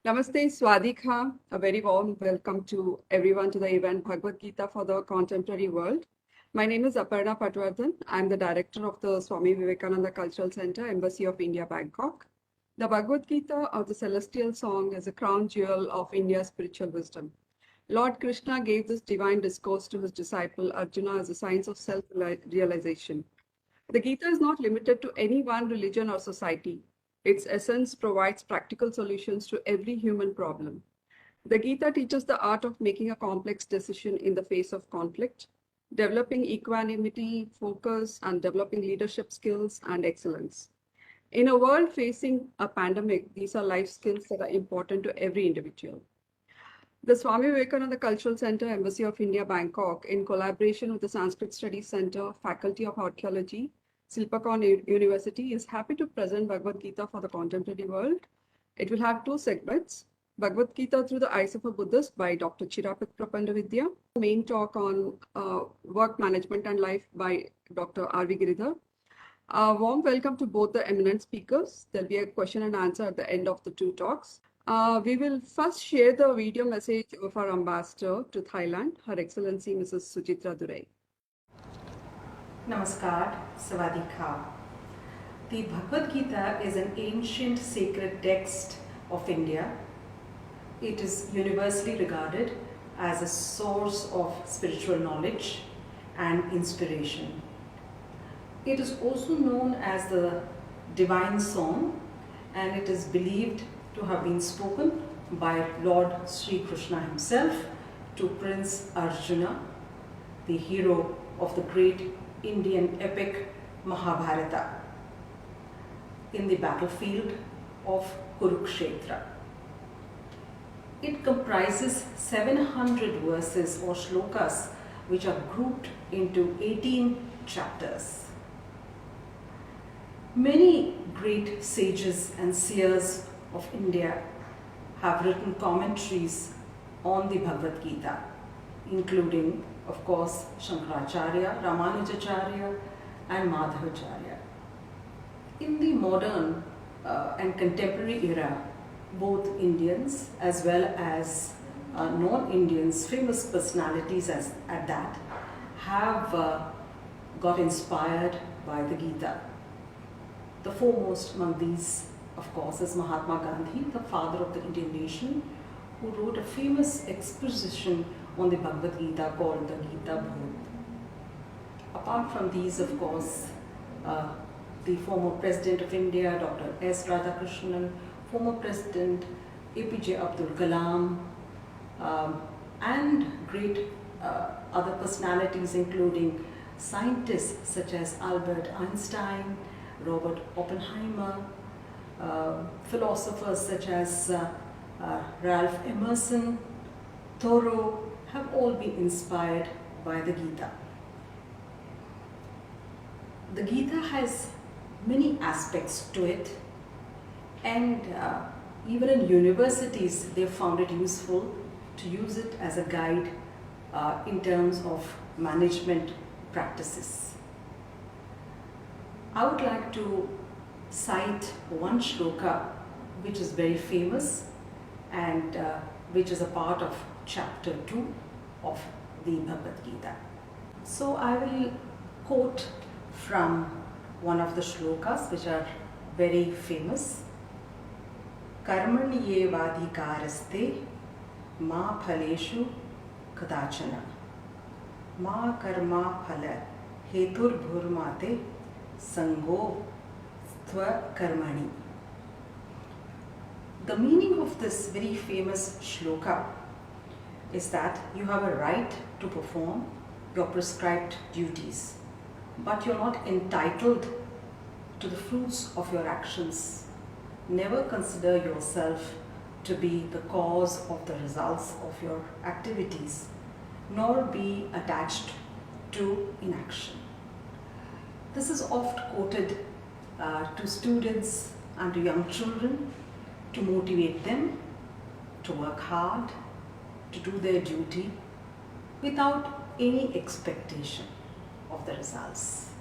Namaste, Swadika. A very warm welcome to everyone to the event Bhagavad Gita for the Contemporary World. My name is Aparna Patwardhan. I'm the director of the Swami Vivekananda Cultural Centre, Embassy of India, Bangkok. The Bhagavad Gita, or the celestial song, is a crown jewel of India's spiritual wisdom. Lord Krishna gave this divine discourse to his disciple Arjuna as a science of self-realization. The Gita is not limited to any one religion or society. Its essence provides practical solutions to every human problem. The Gita teaches the art of making a complex decision in the face of conflict, developing equanimity, focus, and developing leadership skills and excellence. In a world facing a pandemic, these are life skills that are important to every individual. The Swami Vivekananda Cultural Centre, Embassy of India, Bangkok, in collaboration with the Sanskrit Studies Centre, Faculty of Archaeology, Silpakorn University, is happy to present Bhagavad Gita for the contemporary world. It will have two segments: Bhagavad Gita through the eyes of a Buddhist by Dr.Chirapat Prapandavidya, main talk on work management and life by Dr.R.V.Giridhar. A warm welcome to both the eminent speakers. There'll be a question and answer at the end of the two talks. We will first share the video message of our ambassador to Thailand, Her Excellency Mrs. Suchitra Durai. Namaskar, Sawadika. The Bhagavad Gita is an ancient sacred text of India. It is universally regarded as a source of spiritual knowledge and inspiration. It is also known as the divine song, and it is believed to have been spoken by Lord Sri Krishna himself to Prince Arjuna, the hero of the great Indian epic Mahabharata, in the battlefield of Kurukshetra. It comprises 700 verses or shlokas which are grouped into 18 chapters. Many great sages and seers of India have written commentaries on the Bhagavad Gita, including, of course, Shankaracharya, Ramanujacharya, and Madhavacharya. In the modern and contemporary era, both Indians as well as non-Indians, famous personalities at that, have got inspired by the Gita. The foremost among these, of course, is Mahatma Gandhi, the father of the Indian nation, who wrote a famous exposition on the Bhagavad Gita called the Gita Bhoot. Apart from these, of course, the former President of India, Dr. S. Radhakrishnan, former President APJ Abdul Kalam, and great other personalities including scientists such as Albert Einstein, Robert Oppenheimer, philosophers such as Ralph Emerson, Thoreau, have all been inspired by the Gita. The Gita has many aspects to it, and even in universities they found it useful to use it as a guide in terms of management practices. I would like to cite one shloka which is very famous and which is a part of chapter 2 of the Bhagavad Gita. So I will quote from one of the shlokas which are very famous. Karmanyevadhikaraste ma phaleshu kadachana ma karma phala hetur bhurmate sango stva karmani. The meaning of this very famous shloka is that you have a right to perform your prescribed duties, but you're not entitled to the fruits of your actions. Never consider yourself to be the cause of the results of your activities, nor be attached to inaction. This is oft quoted to students and to young children to motivate them to work hard, to do their duty without any expectation of the results,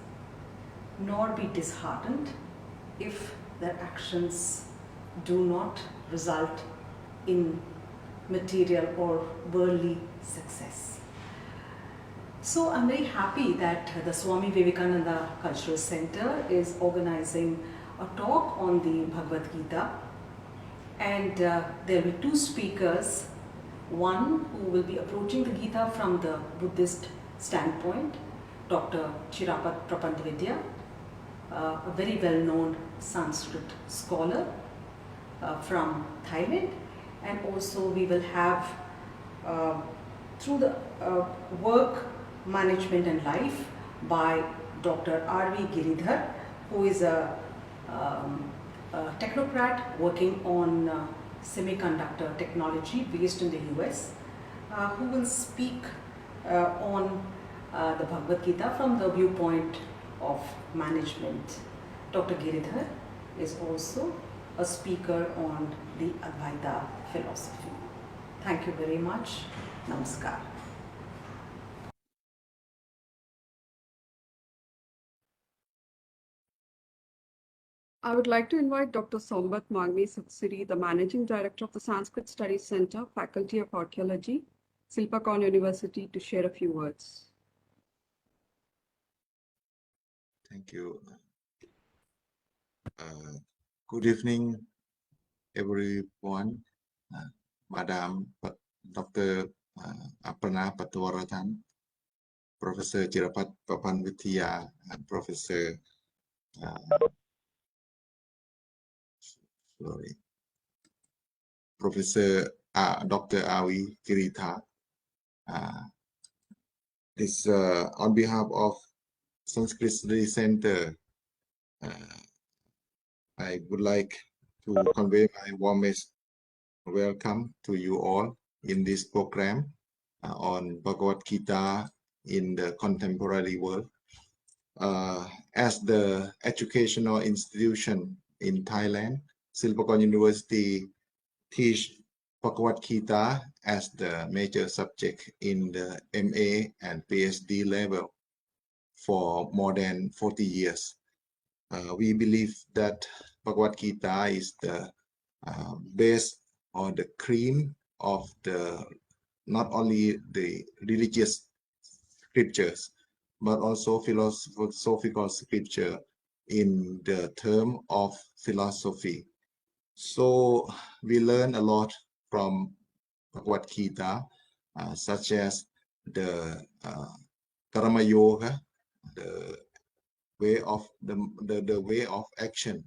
nor be disheartened if their actions do not result in material or worldly success. So I'm very happy that the Swami Vivekananda Cultural Center is organizing a talk on the Bhagavad Gita, and there will be two speakers, one who will be approaching the Gita from the Buddhist standpoint, Dr. Chirapat Prapandavidya, a very well-known Sanskrit scholar from Thailand, and also we will have through the work, management and life by Dr.R.V.Giridhar, who is a technocrat working on semiconductor technology based in the US, who will speak on the Bhagavad Gita from the viewpoint of management. Dr. Giridhar is also a speaker on the Advaita philosophy. Thank you very much. Namaskar. I would like to invite Dr. Sombat Magmi Satsiri, the Managing Director of the Sanskrit Studies Centre, Faculty of Archaeology, Silpakorn University, to share a few words. Thank you. Good evening, everyone. Madam Dr. Aparna Patwarathan, Professor Chirapat Prapandavidya, and Professor Professor Dr. R.V.Giridhar. This on behalf of Sanskrit Studies Centre, I would like to convey my warmest welcome to you all in this program on Bhagavad Gita in the contemporary world. As the educational institution in Thailand, Silpakorn University teach Bhagavad Gita as the major subject in the MA and PhD level for more than 40 years. We believe that Bhagavad Gita is the base or the cream of the not only the religious scriptures, but also philosophical scripture in the term of philosophy. So we learn a lot from Bhagavad Gita, such as the Karma Yoga, the way of the way of action,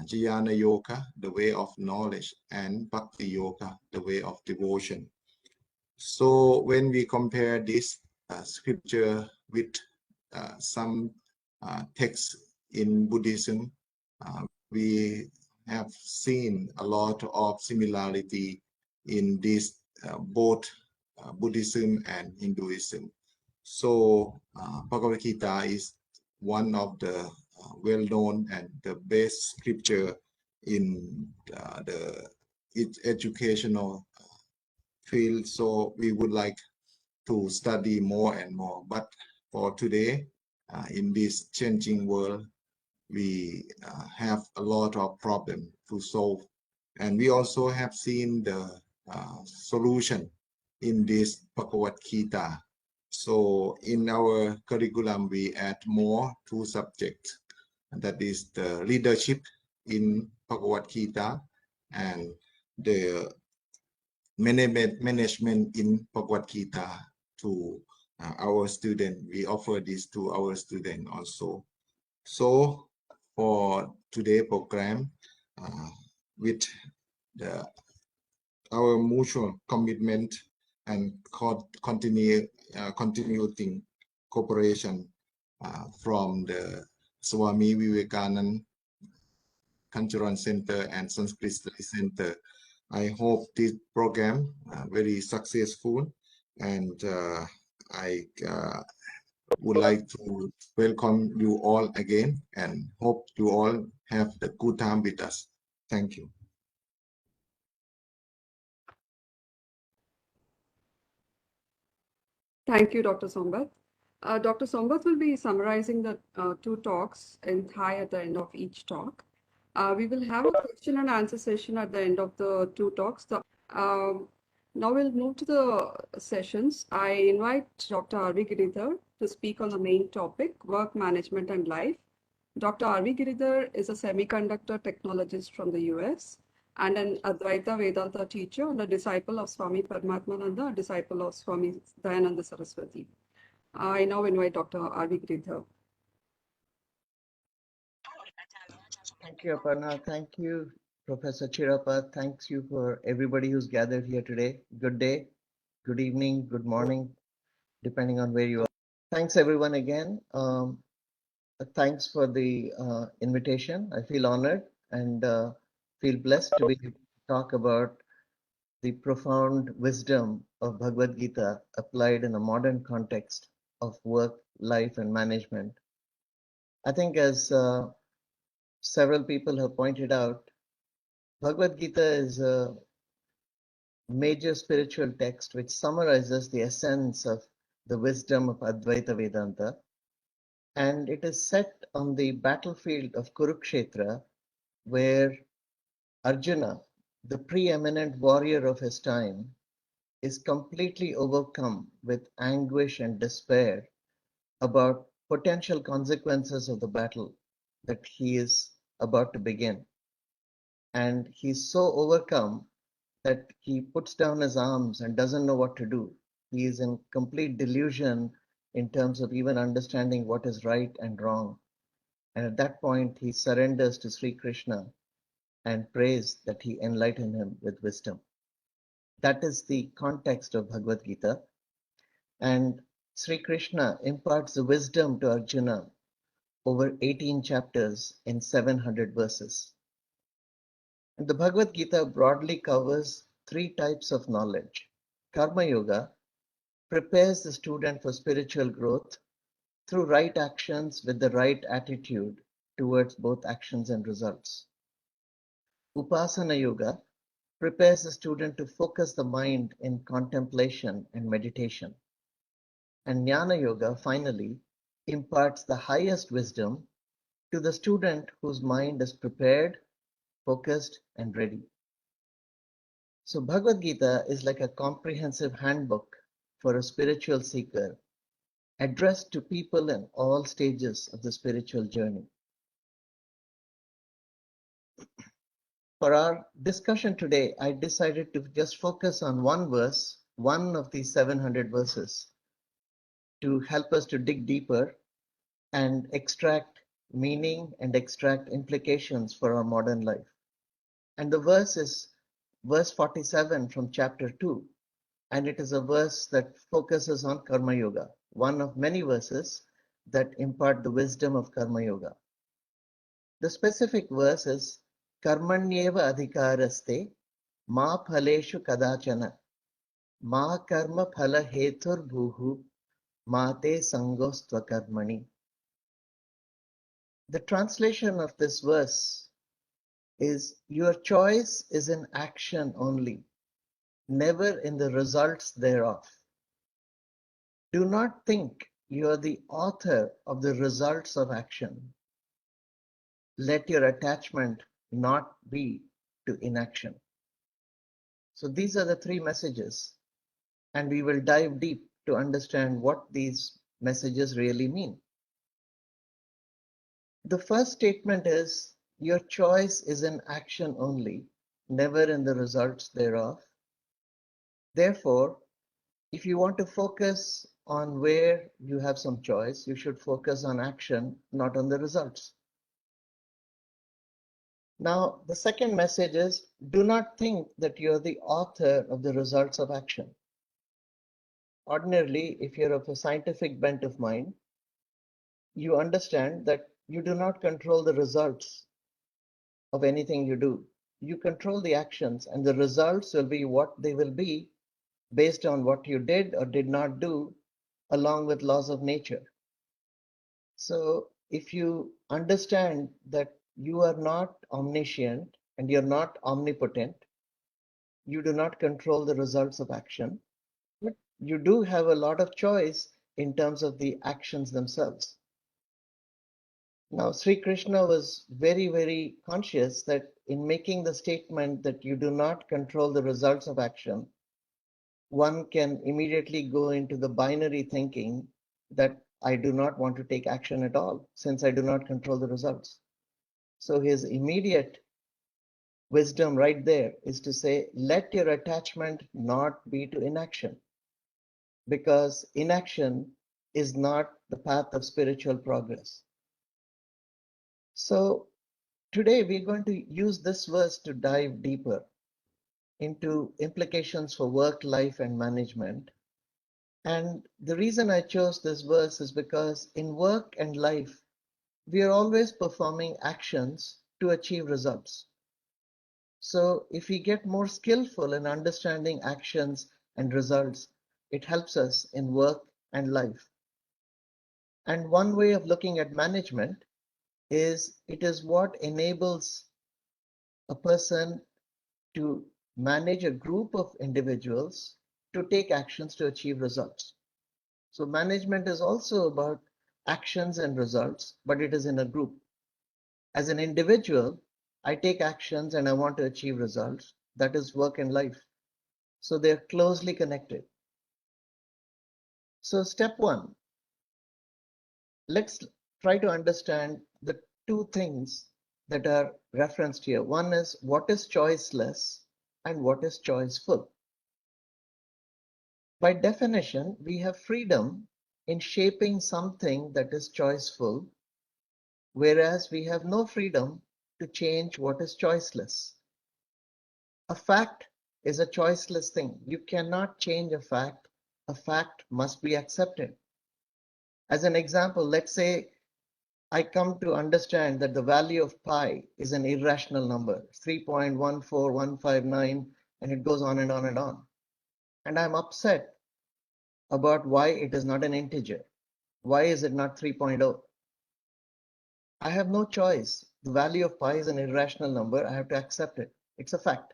Jnana Yoga, the way of knowledge, and Bhakti Yoga, the way of devotion. So when we compare this scripture with some texts in Buddhism, we have seen a lot of similarity in this both Buddhism and Hinduism. So Bhagavad Gita is one of the well-known and the best scripture in the educational field. So we would like to study more and more. But for today, in this changing world, we have a lot of problems to solve. And we also have seen the solution in this Bhagavad Gita. So in our curriculum, we add more two subjects. And that is the leadership in Bhagavad Gita and the management in Bhagavad Gita to our student. We offer this to our student also. So for today's program, with our mutual commitment and continuing cooperation from the Swami Vivekananda Cultural Center and Sanskrit Studies Center, I hope this program very successful, and I would like to welcome you all again and hope you all have the good time with us. Thank you. Thank you, Dr. Sombat. Dr. Sombat will be summarizing the two talks in Thai at the end of each talk. We will have a question and answer session at the end of the two talks. The Now we'll move to the sessions. I invite Dr. R.V. Giridhar to speak on the main topic, work management and life. Dr. R.V. Giridhar is a semiconductor technologist from the US and an Advaita Vedanta teacher and a disciple of Swami Paramatmananda, a disciple of Swami Dayananda Saraswati. I now invite Dr. R.V. Giridhar. Thank you, Aparna. Thank you, Professor Chirapat. Thanks you for everybody who's gathered here today. Good day, good evening, good morning, depending on where you are. Thanks everyone again. Thanks for the invitation. I feel honored and feel blessed to be able to talk about the profound wisdom of Bhagavad Gita applied in a modern context of work, life, and management. I think as several people have pointed out, Bhagavad Gita is a major spiritual text which summarizes the essence of the wisdom of Advaita Vedanta, and it is set on the battlefield of Kurukshetra, where Arjuna, the preeminent warrior of his time, is completely overcome with anguish and despair about potential consequences of the battle that he is about to begin. And he's so overcome that he puts down his arms and doesn't know what to do. He is in complete delusion in terms of even understanding what is right and wrong. And at that point, he surrenders to Sri Krishna and prays that he enlighten him with wisdom. That is the context of Bhagavad Gita. And Sri Krishna imparts the wisdom to Arjuna over 18 chapters in 700 verses. And the Bhagavad Gita broadly covers three types of knowledge. Karma Yoga prepares the student for spiritual growth through right actions with the right attitude towards both actions and results. Upasana Yoga prepares the student to focus the mind in contemplation and meditation. And Jnana Yoga finally imparts the highest wisdom to the student whose mind is prepared, focused, and ready. So Bhagavad Gita is like a comprehensive handbook for a spiritual seeker, addressed to people in all stages of the spiritual journey. For our discussion today, I decided to just focus on one verse, one of these 700 verses, to help us to dig deeper and extract meaning and extract implications for our modern life. And the verse is verse 47 from chapter 2, and it is a verse that focuses on Karma Yoga, one of many verses that impart the wisdom of Karma Yoga. The specific verse is Karmanyeva adhikaraste ma phaleshu kadachana ma karma phala hetur bhuhu ma te sangostva karmani. The translation of this verse is your choice is in action only, never in the results thereof. Do not think you are the author of the results of action. Let your attachment not be to inaction. So these are the three messages, and we will dive deep to understand what these messages really mean. The first statement is your choice is in action only, never in the results thereof. Therefore, if you want to focus on where you have some choice, you should focus on action, not on the results. Now, the second message is do not think that you're the author of the results of action. Ordinarily, if you're of a scientific bent of mind, you understand that you do not control the results of anything you do. You control the actions, and the results will be what they will be based on what you did or did not do, along with laws of nature. So if you understand that you are not omniscient and you're not omnipotent, you do not control the results of action, but you do have a lot of choice in terms of the actions themselves. Now, Sri Krishna was very, very conscious that in making the statement that you do not control the results of action, one can immediately go into the binary thinking that I do not want to take action at all since I do not control the results. So his immediate wisdom right there is to say, let your attachment not be to inaction, because inaction is not the path of spiritual progress. So today we're going to use this verse to dive deeper into implications for work, life, and management. And the reason I chose this verse is because in work and life, we are always performing actions to achieve results. So if we get more skillful in understanding actions and results, it helps us in work and life. And one way of looking at management is it is what enables a person to manage a group of individuals to take actions to achieve results. So management is also about actions and results, but it is in a group. As an individual, I take actions and I want to achieve results. That is work and life. So they're closely connected. So step one, let's try to understand the two things that are referenced here. One is what is choiceless and what is choiceful. By definition, we have freedom in shaping something that is choiceful, whereas we have no freedom to change what is choiceless. A fact is a choiceless thing. You cannot change a fact. A fact must be accepted. As an example, let's say I come to understand that the value of pi is an irrational number, 3.14159, and it goes on and on and on. And I'm upset about why it is not an integer. Why is it not 3.0? I have no choice. The value of pi is an irrational number. I have to accept it. It's a fact.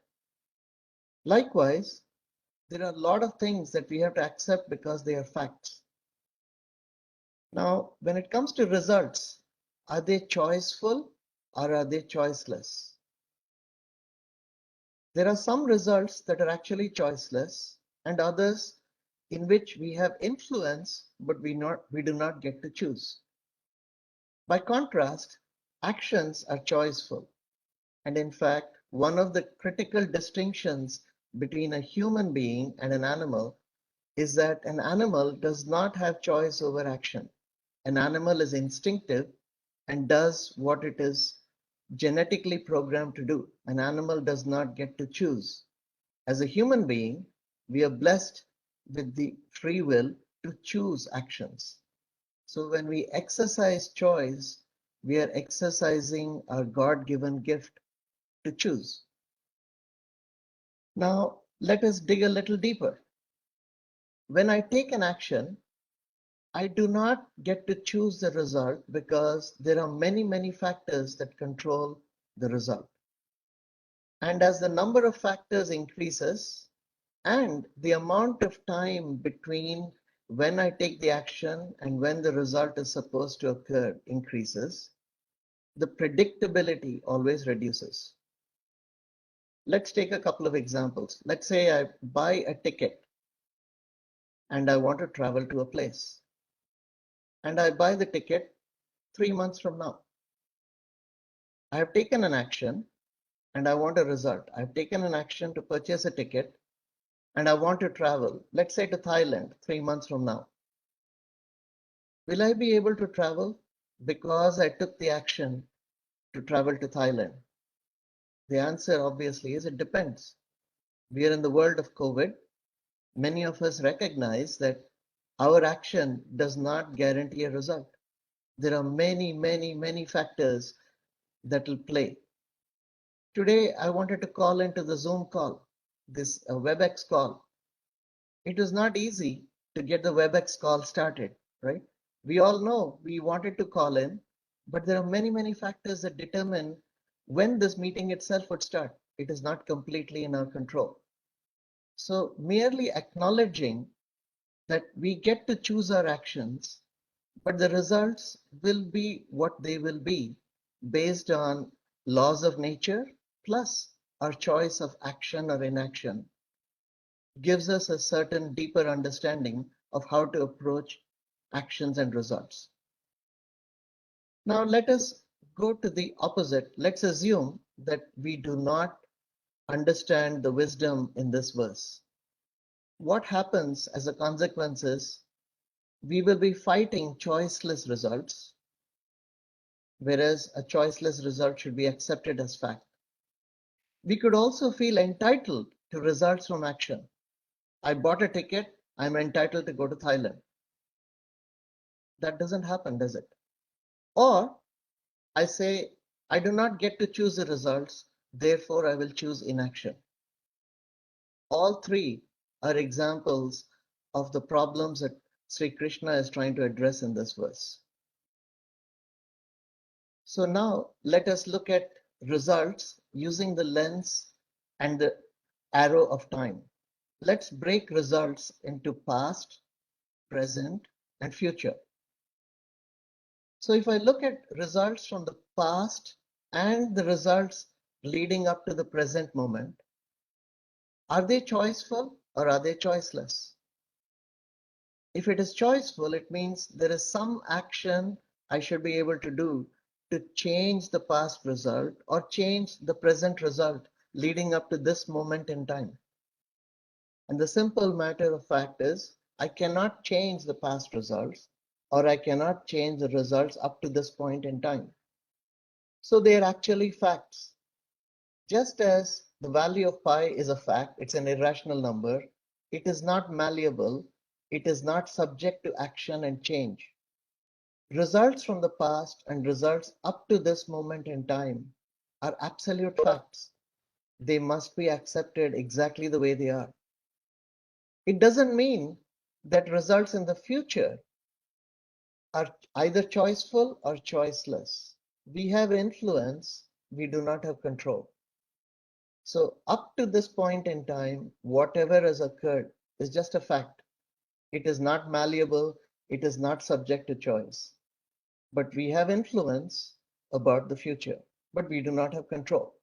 Likewise, there are a lot of things that we have to accept because they are facts. Now, when it comes to results, are they choiceful or are they choiceless? There are some results that are actually choiceless and others in which we have influence, but we do not get to choose. By contrast, actions are choiceful. And in fact, one of the critical distinctions between a human being and an animal is that an animal does not have choice over action. An animal is instinctive and does what it is genetically programmed to do. An animal does not get to choose. As a human being, we are blessed with the free will to choose actions. So when we exercise choice, we are exercising our God-given gift to choose. Now, let us dig a little deeper. When I take an action, I do not get to choose the result because there are many, many factors that control the result. And as the number of factors increases and the amount of time between when I take the action and when the result is supposed to occur increases, the predictability always reduces. Let's take a couple of examples. Let's say I buy a ticket and I want to travel to a place. And I buy the ticket 3 months from now. I have taken an action and I want a result. I've taken an action to purchase a ticket and I want to travel, let's say to Thailand 3 months from now. Will I be able to travel because I took the action to travel to Thailand? The answer obviously is it depends. We are in the world of COVID. Many of us recognize that our action does not guarantee a result. There are many, many, many factors that will play. Today, I wanted to call into the Zoom call, this WebEx call. It was not easy to get the WebEx call started, right? We all know we wanted to call in, but there are many, many factors that determine when this meeting itself would start. It is not completely in our control. So merely acknowledging that we get to choose our actions but the results will be what they will be based on laws of nature plus our choice of action or inaction gives us a certain deeper understanding of how to approach actions and results. Now let us go to the opposite. Let's assume that we do not understand the wisdom in this verse. What happens as a consequence is we will be fighting choiceless results, whereas a choiceless result should be accepted as fact. We could also feel entitled to results from action. I bought a ticket, I'm entitled to go to Thailand. That doesn't happen, does it? Or I say, I do not get to choose the results, therefore I will choose inaction. All three are examples of the problems that Sri Krishna is trying to address in this verse. So now let us look at results using the lens and the arrow of time. Let's break results into past, present, and future. So if I look at results from the past and the results leading up to the present moment, are they choiceful or are they choiceless? If it is choiceful, it means there is some action I should be able to do to change the past result or change the present result leading up to this moment in time. And the simple matter of fact is, I cannot change the past results or I cannot change the results up to this point in time. So they are actually facts. Just as the value of pi is a fact, it's an irrational number, it is not malleable, it is not subject to action and change. Results from the past and results up to this moment in time are absolute facts. They must be accepted exactly the way they are. It doesn't mean that results in the future are either choiceful or choiceless. We have influence, we do not have control. So up to this point in time, whatever has occurred is just a fact. It is not malleable, it is not subject to choice. But we have influence about the future, but we do not have control.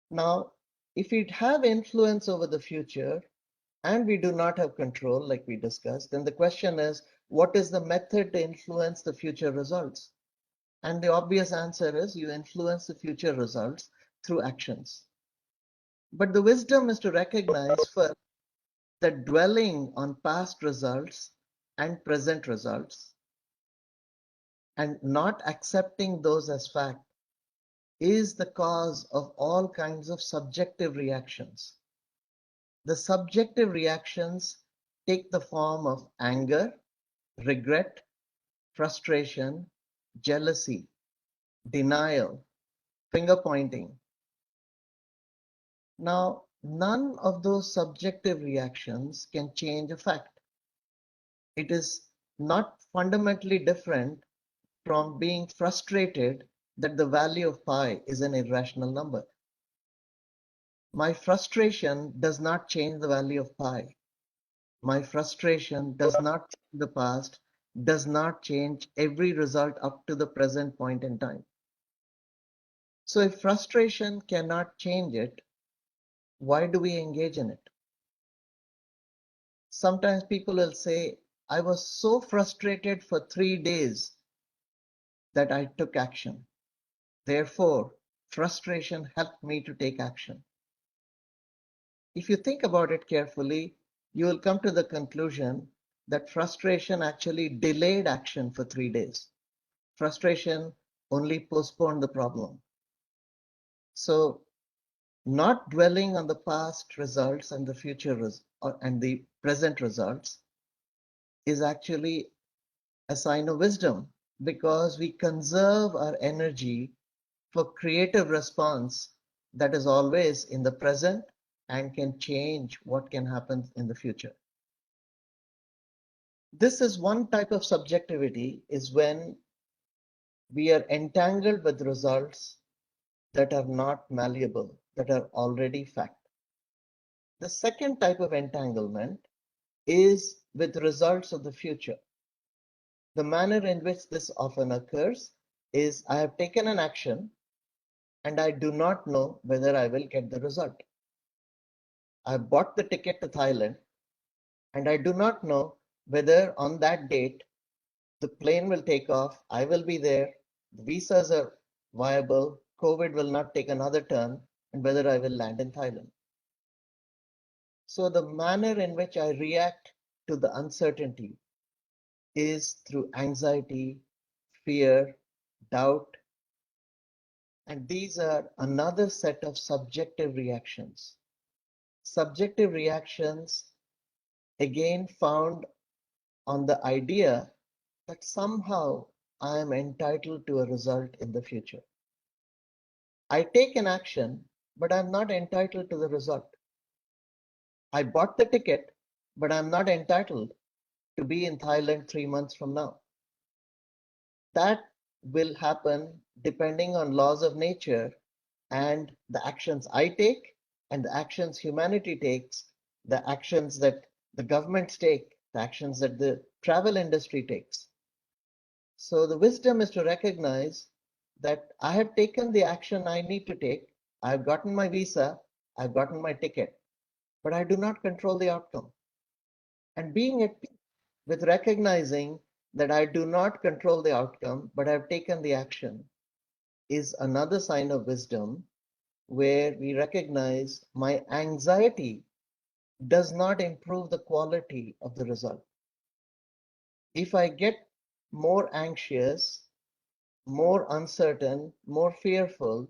Now, if we have influence over the future and we do not have control, like we discussed, then the question is, what is the method to influence the future results? And the obvious answer is you influence the future results through actions. But the wisdom is to recognize first that dwelling on past results and present results and not accepting those as fact is the cause of all kinds of subjective reactions. The subjective reactions take the form of anger, regret, frustration, jealousy, denial, finger pointing. Now, none of those subjective reactions can change a fact. It is not fundamentally different from being frustrated that the value of pi is an irrational number. My frustration does not change the value of pi. My frustration does not change the past, does not change every result up to the present point in time. So if frustration cannot change it, why do we engage in it? Sometimes people will say, I was so frustrated for 3 days that I took action. Therefore, frustration helped me to take action. If you think about it carefully, you will come to the conclusion that frustration actually delayed action for 3 days. Frustration only postponed the problem. So not dwelling on the past results and the future and the present results is actually a sign of wisdom because we conserve our energy for creative response that is always in the present and can change what can happen in the future. This is one type of subjectivity, is when we are entangled with results that are not malleable, that are already fact. The second type of entanglement is with results of the future. The manner in which this often occurs is I have taken an action and I do not know whether I will get the result. I bought the ticket to Thailand and I do not know whether on that date the plane will take off, I will be there, the visas are viable, COVID will not take another turn, and whether I will land in Thailand. So the manner in which I react to the uncertainty is through anxiety, fear, doubt, and these are another set of subjective reactions. Subjective reactions again found on the idea that somehow I am entitled to a result in the future. I take an action, but I'm not entitled to the result. I bought the ticket, but I'm not entitled to be in Thailand 3 months from now. That will happen depending on laws of nature and the actions I take and the actions humanity takes, the actions that the governments take, the actions that the travel industry takes. So the wisdom is to recognize that I have taken the action I need to take. I've gotten my visa, I've gotten my ticket, but I do not control the outcome. And being at peace with recognizing that I do not control the outcome, but I've taken the action is another sign of wisdom where we recognize my anxiety does not improve the quality of the result. If I get more anxious, more uncertain, more fearful,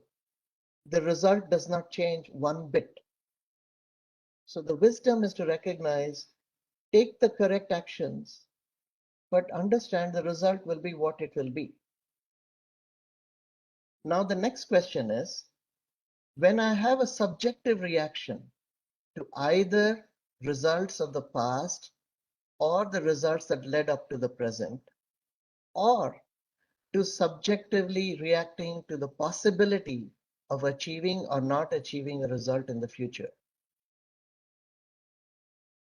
the result does not change one bit. So the wisdom is to recognize, take the correct actions, but understand the result will be what it will be. Now the next question is, when I have a subjective reaction to either results of the past or the results that led up to the present, or to subjectively reacting to the possibility of achieving or not achieving a result in the future.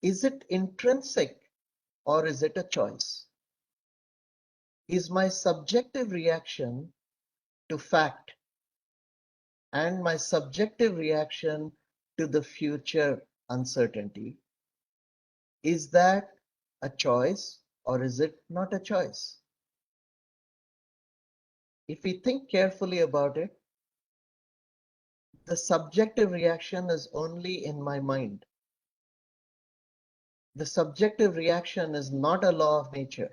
Is it intrinsic or is it a choice? Is my subjective reaction to fact and my subjective reaction to the future uncertainty, is that a choice or is it not a choice? If we think carefully about it, the subjective reaction is only in my mind. The subjective reaction is not a law of nature.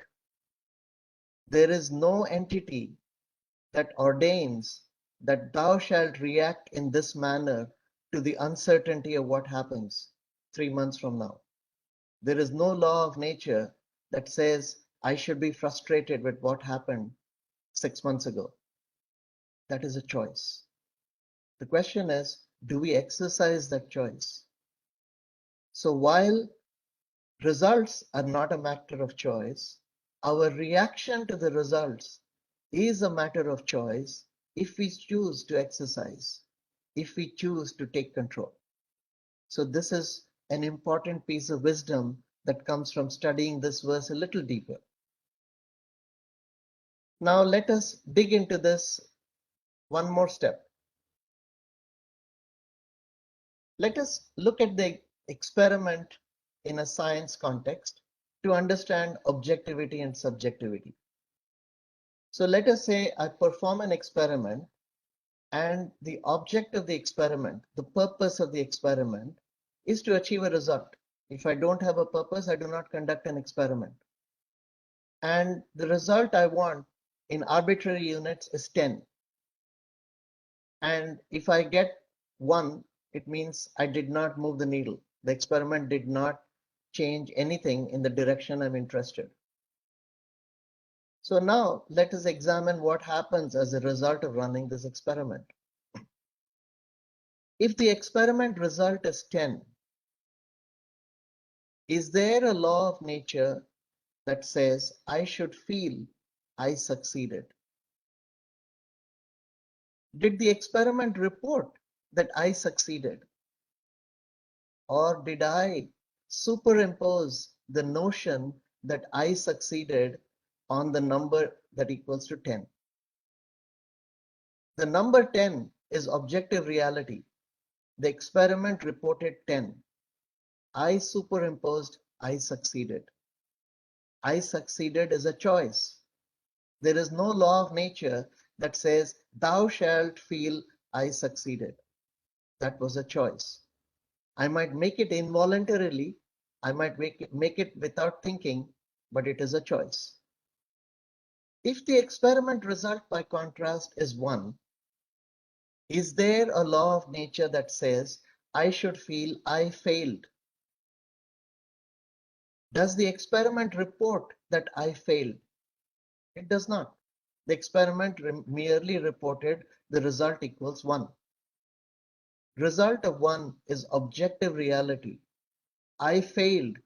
There is no entity that ordains that thou shalt react in this manner to the uncertainty of what happens 3 months from now. There is no law of nature that says I should be frustrated with what happened 6 months ago. That is a choice. The question is, do we exercise that choice? So while results are not a matter of choice, our reaction to the results is a matter of choice if we choose to exercise, if we choose to take control. So this is an important piece of wisdom that comes from studying this verse a little deeper. Now let us dig into this one more step. Let us look at the experiment in a science context to understand objectivity and subjectivity. So let us say I perform an experiment and the object of the experiment, the purpose of the experiment is to achieve a result. If I don't have a purpose, I do not conduct an experiment. And the result I want in arbitrary units is 10. And if I get 1, it means I did not move the needle. The experiment did not change anything in the direction I'm interested. So now let us examine what happens as a result of running this experiment. If the experiment result is 10, is there a law of nature that says I should feel I succeeded? Did the experiment report that I succeeded? Or did I superimpose the notion that I succeeded on the number that equals to 10. The number 10 is objective reality. The experiment reported 10. I superimposed, I succeeded. I succeeded is a choice. There is no law of nature that says, thou shalt feel I succeeded. That was a choice. I might make it involuntarily, I might make it without thinking, but it is a choice. If the experiment result, by contrast, is 1, is there a law of nature that says, I should feel I failed? Does the experiment report that I failed? It does not. The experiment merely reported the result equals 1. Result of 1 is objective reality. I failed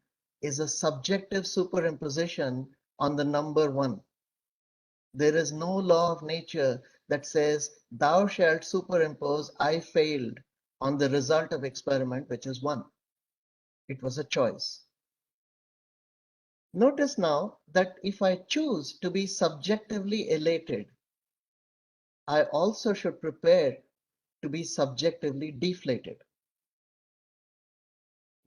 is a subjective superimposition on the number 1. There is no law of nature that says, thou shalt superimpose I failed on the result of experiment, which is 1. It was a choice. Notice now that if I choose to be subjectively elated, I also should prepare to be subjectively deflated.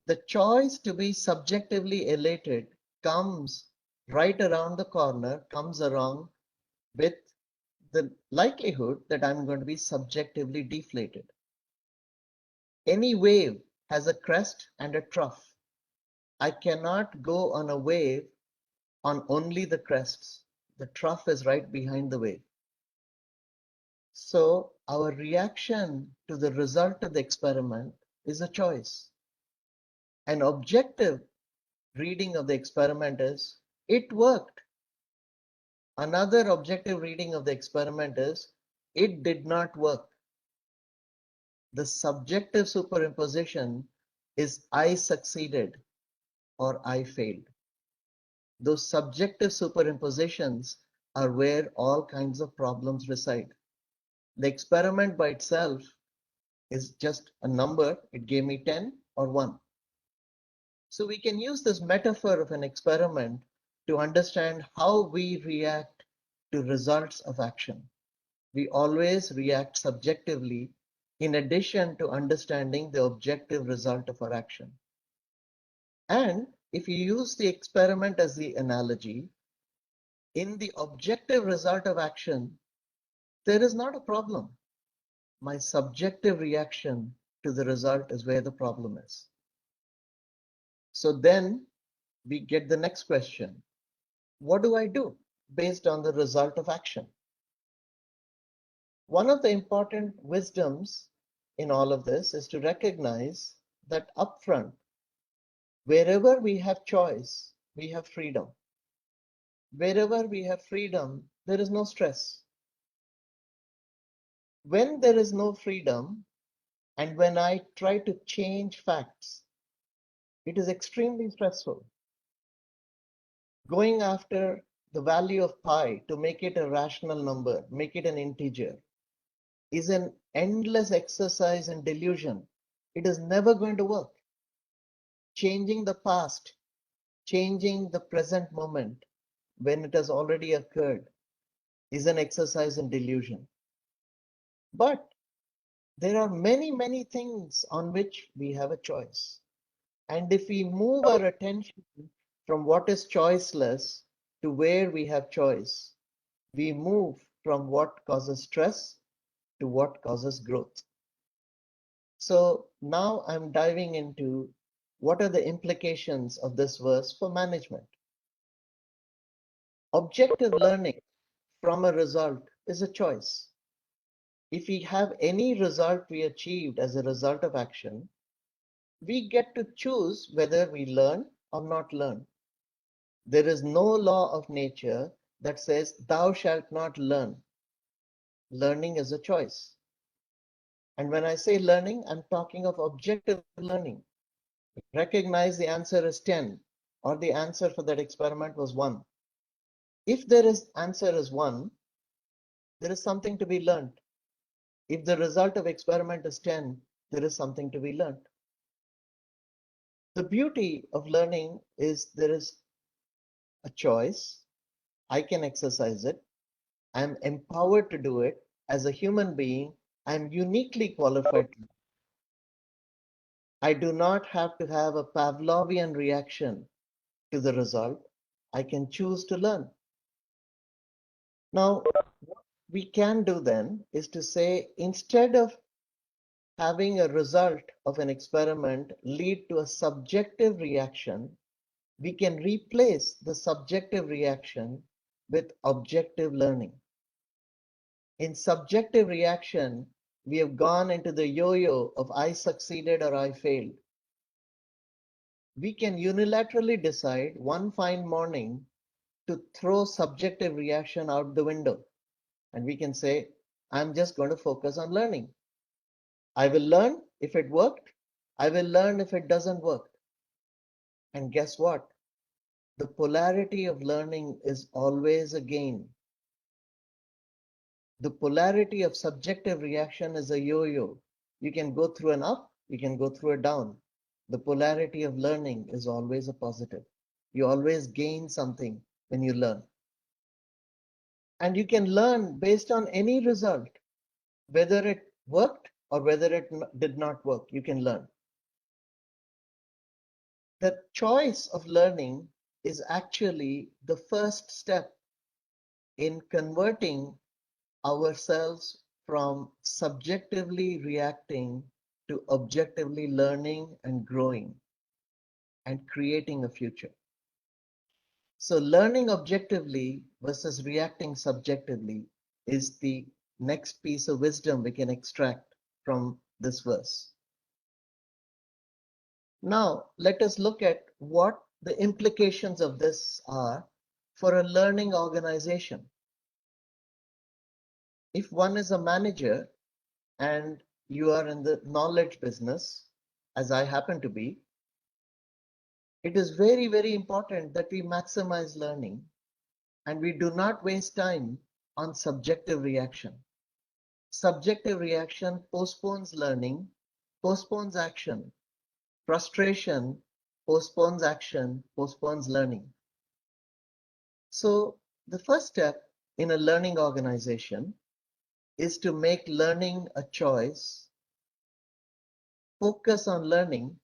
The choice to be subjectively elated comes right around the corner, comes along with the likelihood that I'm going to be subjectively deflated. Any wave has a crest and a trough. I cannot go on a wave on only the crests. The trough is right behind the wave. So our reaction to the result of the experiment is a choice. An objective reading of the experiment is, it worked. Another objective reading of the experiment is, it did not work. The subjective superimposition is I succeeded or I failed. Those subjective superimpositions are where all kinds of problems reside. The experiment by itself is just a number. It gave me 10 or 1. So we can use this metaphor of an experiment to understand how we react to results of action. We always react subjectively in addition to understanding the objective result of our action. And if you use the experiment as the analogy, in the objective result of action, there is not a problem. My subjective reaction to the result is where the problem is. So then we get the next question. What do I do based on the result of action? One of the important wisdoms in all of this is to recognize that upfront, wherever we have choice, we have freedom. Wherever we have freedom, there is no stress. When there is no freedom, and when I try to change facts, it is extremely stressful. Going after the value of pi to make it a rational number, make it an integer, is an endless exercise in delusion. It is never going to work. Changing the past, changing the present moment when it has already occurred is an exercise in delusion. But there are many, many things on which we have a choice. And if we move our attention from what is choiceless to where we have choice, we move from what causes stress to what causes growth. So now I'm diving into what are the implications of this verse for management. Objective learning from a result is a choice. If we have any result we achieved as a result of action, we get to choose whether we learn or not learn. There is no law of nature that says, thou shalt not learn. Learning is a choice. And when I say learning, I'm talking of objective learning. Recognize the answer is 10, or the answer for that experiment was 1. If there is answer is 1, there is something to be learned. If the result of experiment is 10, there is something to be learned. The beauty of learning is there is a choice. I can exercise it. I'm empowered to do it. As a human being, I'm uniquely qualified. I do not have to have a Pavlovian reaction to the result. I can choose to learn. Now, what we can do then is to say, instead of having a result of an experiment lead to a subjective reaction, we can replace the subjective reaction with objective learning. In subjective reaction, we have gone into the yo-yo of I succeeded or I failed. We can unilaterally decide one fine morning to throw subjective reaction out the window. And we can say, I'm just going to focus on learning. I will learn if it worked. I will learn if it doesn't work. And guess what? The polarity of learning is always a gain. The polarity of subjective reaction is a yo-yo. You can go through an up, you can go through a down. The polarity of learning is always a positive. You always gain something when you learn. And you can learn based on any result, whether it worked or whether it did not work, you can learn. The choice of learning is actually the first step in converting ourselves from subjectively reacting to objectively learning and growing and creating a future. So learning objectively versus reacting subjectively is the next piece of wisdom we can extract from this verse. Now, let us look at what the implications of this are for a learning organization. If one is a manager and you are in the knowledge business, as I happen to be, it is very, very important that we maximize learning and we do not waste time on subjective reaction. Subjective reaction postpones learning, postpones action. Frustration postpones action, postpones learning. So the first step in a learning organization is to make learning a choice, focus on learning,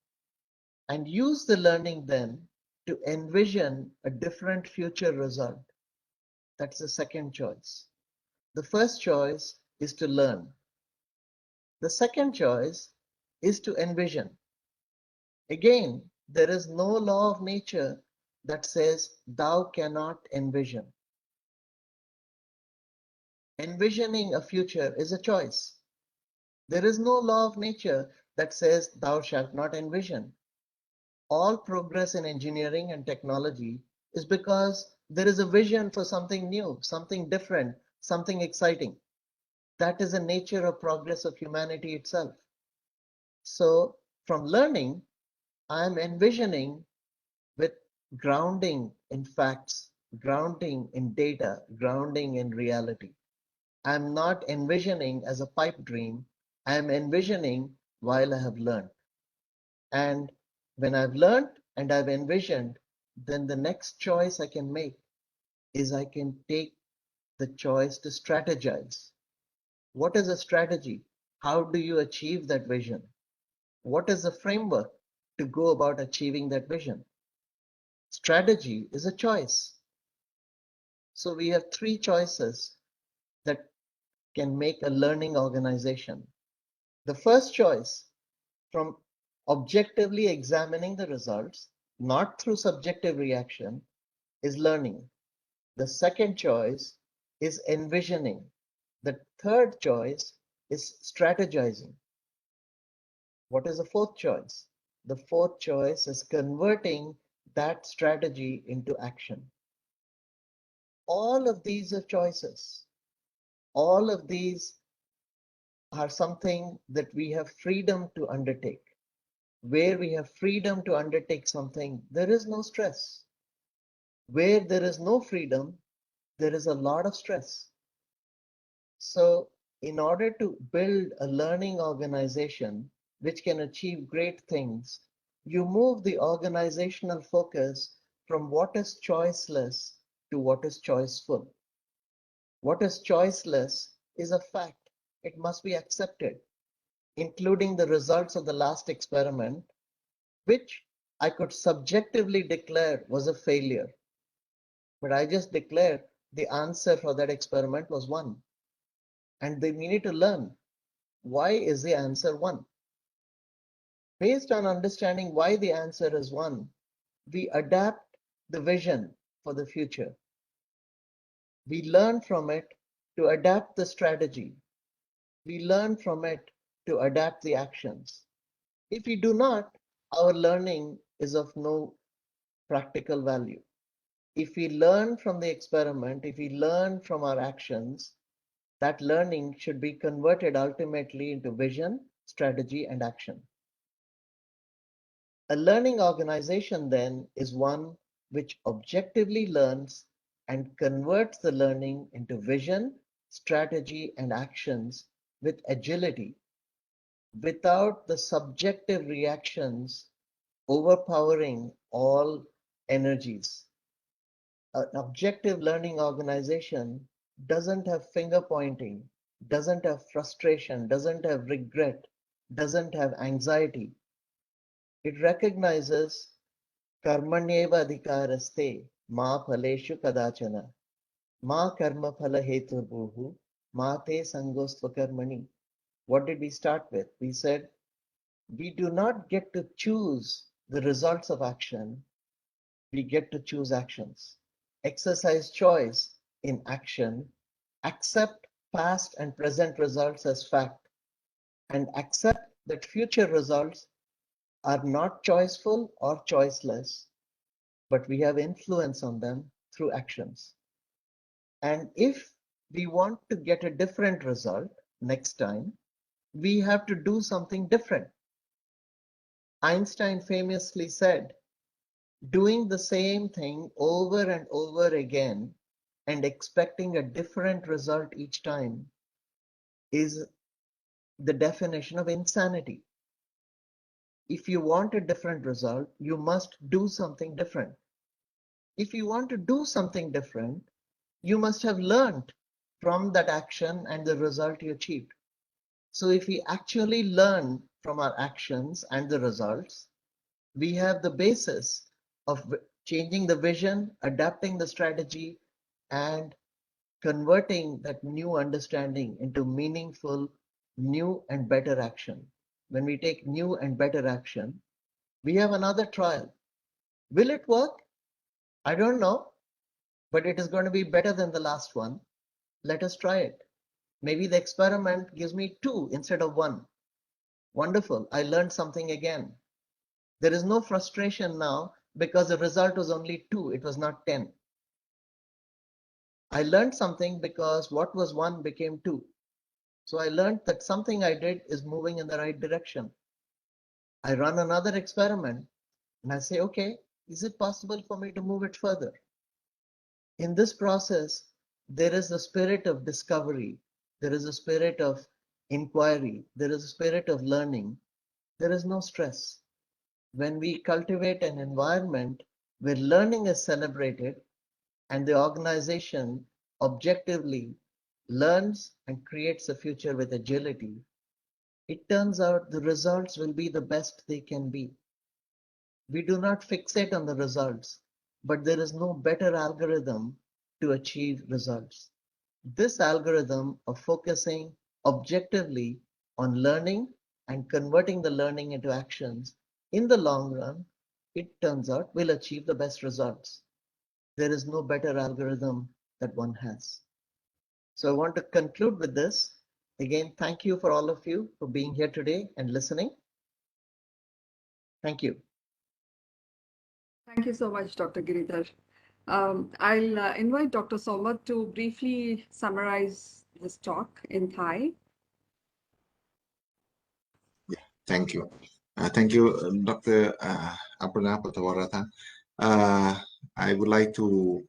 and use the learning then to envision a different future result. That's the second choice. The first choice is to learn. The second choice is to envision. Again, there is no law of nature that says thou cannot envision. Envisioning a future is a choice. There is no law of nature that says thou shalt not envision. All progress in engineering and technology is because there is a vision for something new, something different, something exciting. That is the nature of progress of humanity itself. So from learning, I am envisioning with grounding in facts, grounding in data, grounding in reality. I'm not envisioning as a pipe dream. I'm envisioning while I have learned. And when I've learned and I've envisioned, then the next choice I can make is I can take the choice to strategize. What is a strategy? How do you achieve that vision? What is the framework to go about achieving that vision? Strategy is a choice. So we have three choices that can make a learning organization. The first choice, from objectively examining the results, not through subjective reaction, is learning. The second choice is envisioning. The third choice is strategizing. What is the fourth choice? The fourth choice is converting that strategy into action. All of these are choices. All of these are something that we have freedom to undertake. Where we have freedom to undertake something, there is no stress. Where there is no freedom, there is a lot of stress. So in order to build a learning organization which can achieve great things, you move the organizational focus from what is choiceless to what is choiceful. What is choiceless is a fact. It must be accepted, including the results of the last experiment, which I could subjectively declare was a failure. But I just declared the answer for that experiment was 1. And we need to learn, why is the answer 1? Based on understanding why the answer is 1, we adapt the vision for the future. We learn from it to adapt the strategy. We learn from it to adapt the actions. If we do not, our learning is of no practical value. If we learn from the experiment, if we learn from our actions, that learning should be converted ultimately into vision, strategy, and action. A learning organization then is one which objectively learns and converts the learning into vision, strategy, and actions with agility, without the subjective reactions overpowering all energies. An objective learning organization doesn't have finger pointing, doesn't have frustration, doesn't have regret, doesn't have anxiety. It recognizes karmanyeva adhikaraste ma phaleshu kadachana ma karma phala heturbuhu ma te sangostva karmani. What did we start with? We said we do not get to choose the results of action, we get to choose actions. Exercise choice in action, accept past and present results as fact, and accept that future results are not choiceful or choiceless, but we have influence on them through actions. And if we want to get a different result next time, we have to do something different. Einstein famously said, doing the same thing over and over again and expecting a different result each time is the definition of insanity. If you want a different result, you must do something different. If you want to do something different, you must have learned from that action and the result you achieved. So if we actually learn from our actions and the results, we have the basis of changing the vision, adapting the strategy, and converting that new understanding into meaningful, new and better action. When we take new and better action, we have another trial. Will it work? I don't know, but it is going to be better than the last one. Let us try it. Maybe the experiment gives me 2 instead of 1. Wonderful, I learned something again. There is no frustration now because the result was only 2, it was not 10. I learned something because what was 1 became 2. So I learned that something I did is moving in the right direction. I run another experiment and I say, okay, is it possible for me to move it further? In this process, there is a spirit of discovery, there is a spirit of inquiry, there is a spirit of learning, there is no stress. When we cultivate an environment where learning is celebrated and the organization objectively learns and creates a future with agility, it turns out the results will be the best they can be. We do not fixate on the results, but there is no better algorithm to achieve results. This algorithm of focusing objectively on learning and converting the learning into actions, in the long run, it turns out will achieve the best results. There is no better algorithm that one has. So I want to conclude with this. Again, thank you for all of you for being here today and listening. Thank you. Thank you so much, Dr. Giridhar. I'll invite Dr. Somat to briefly summarize this talk in Thai. Thank you. Thank you, Dr. Aparna Patavarathan. I would like to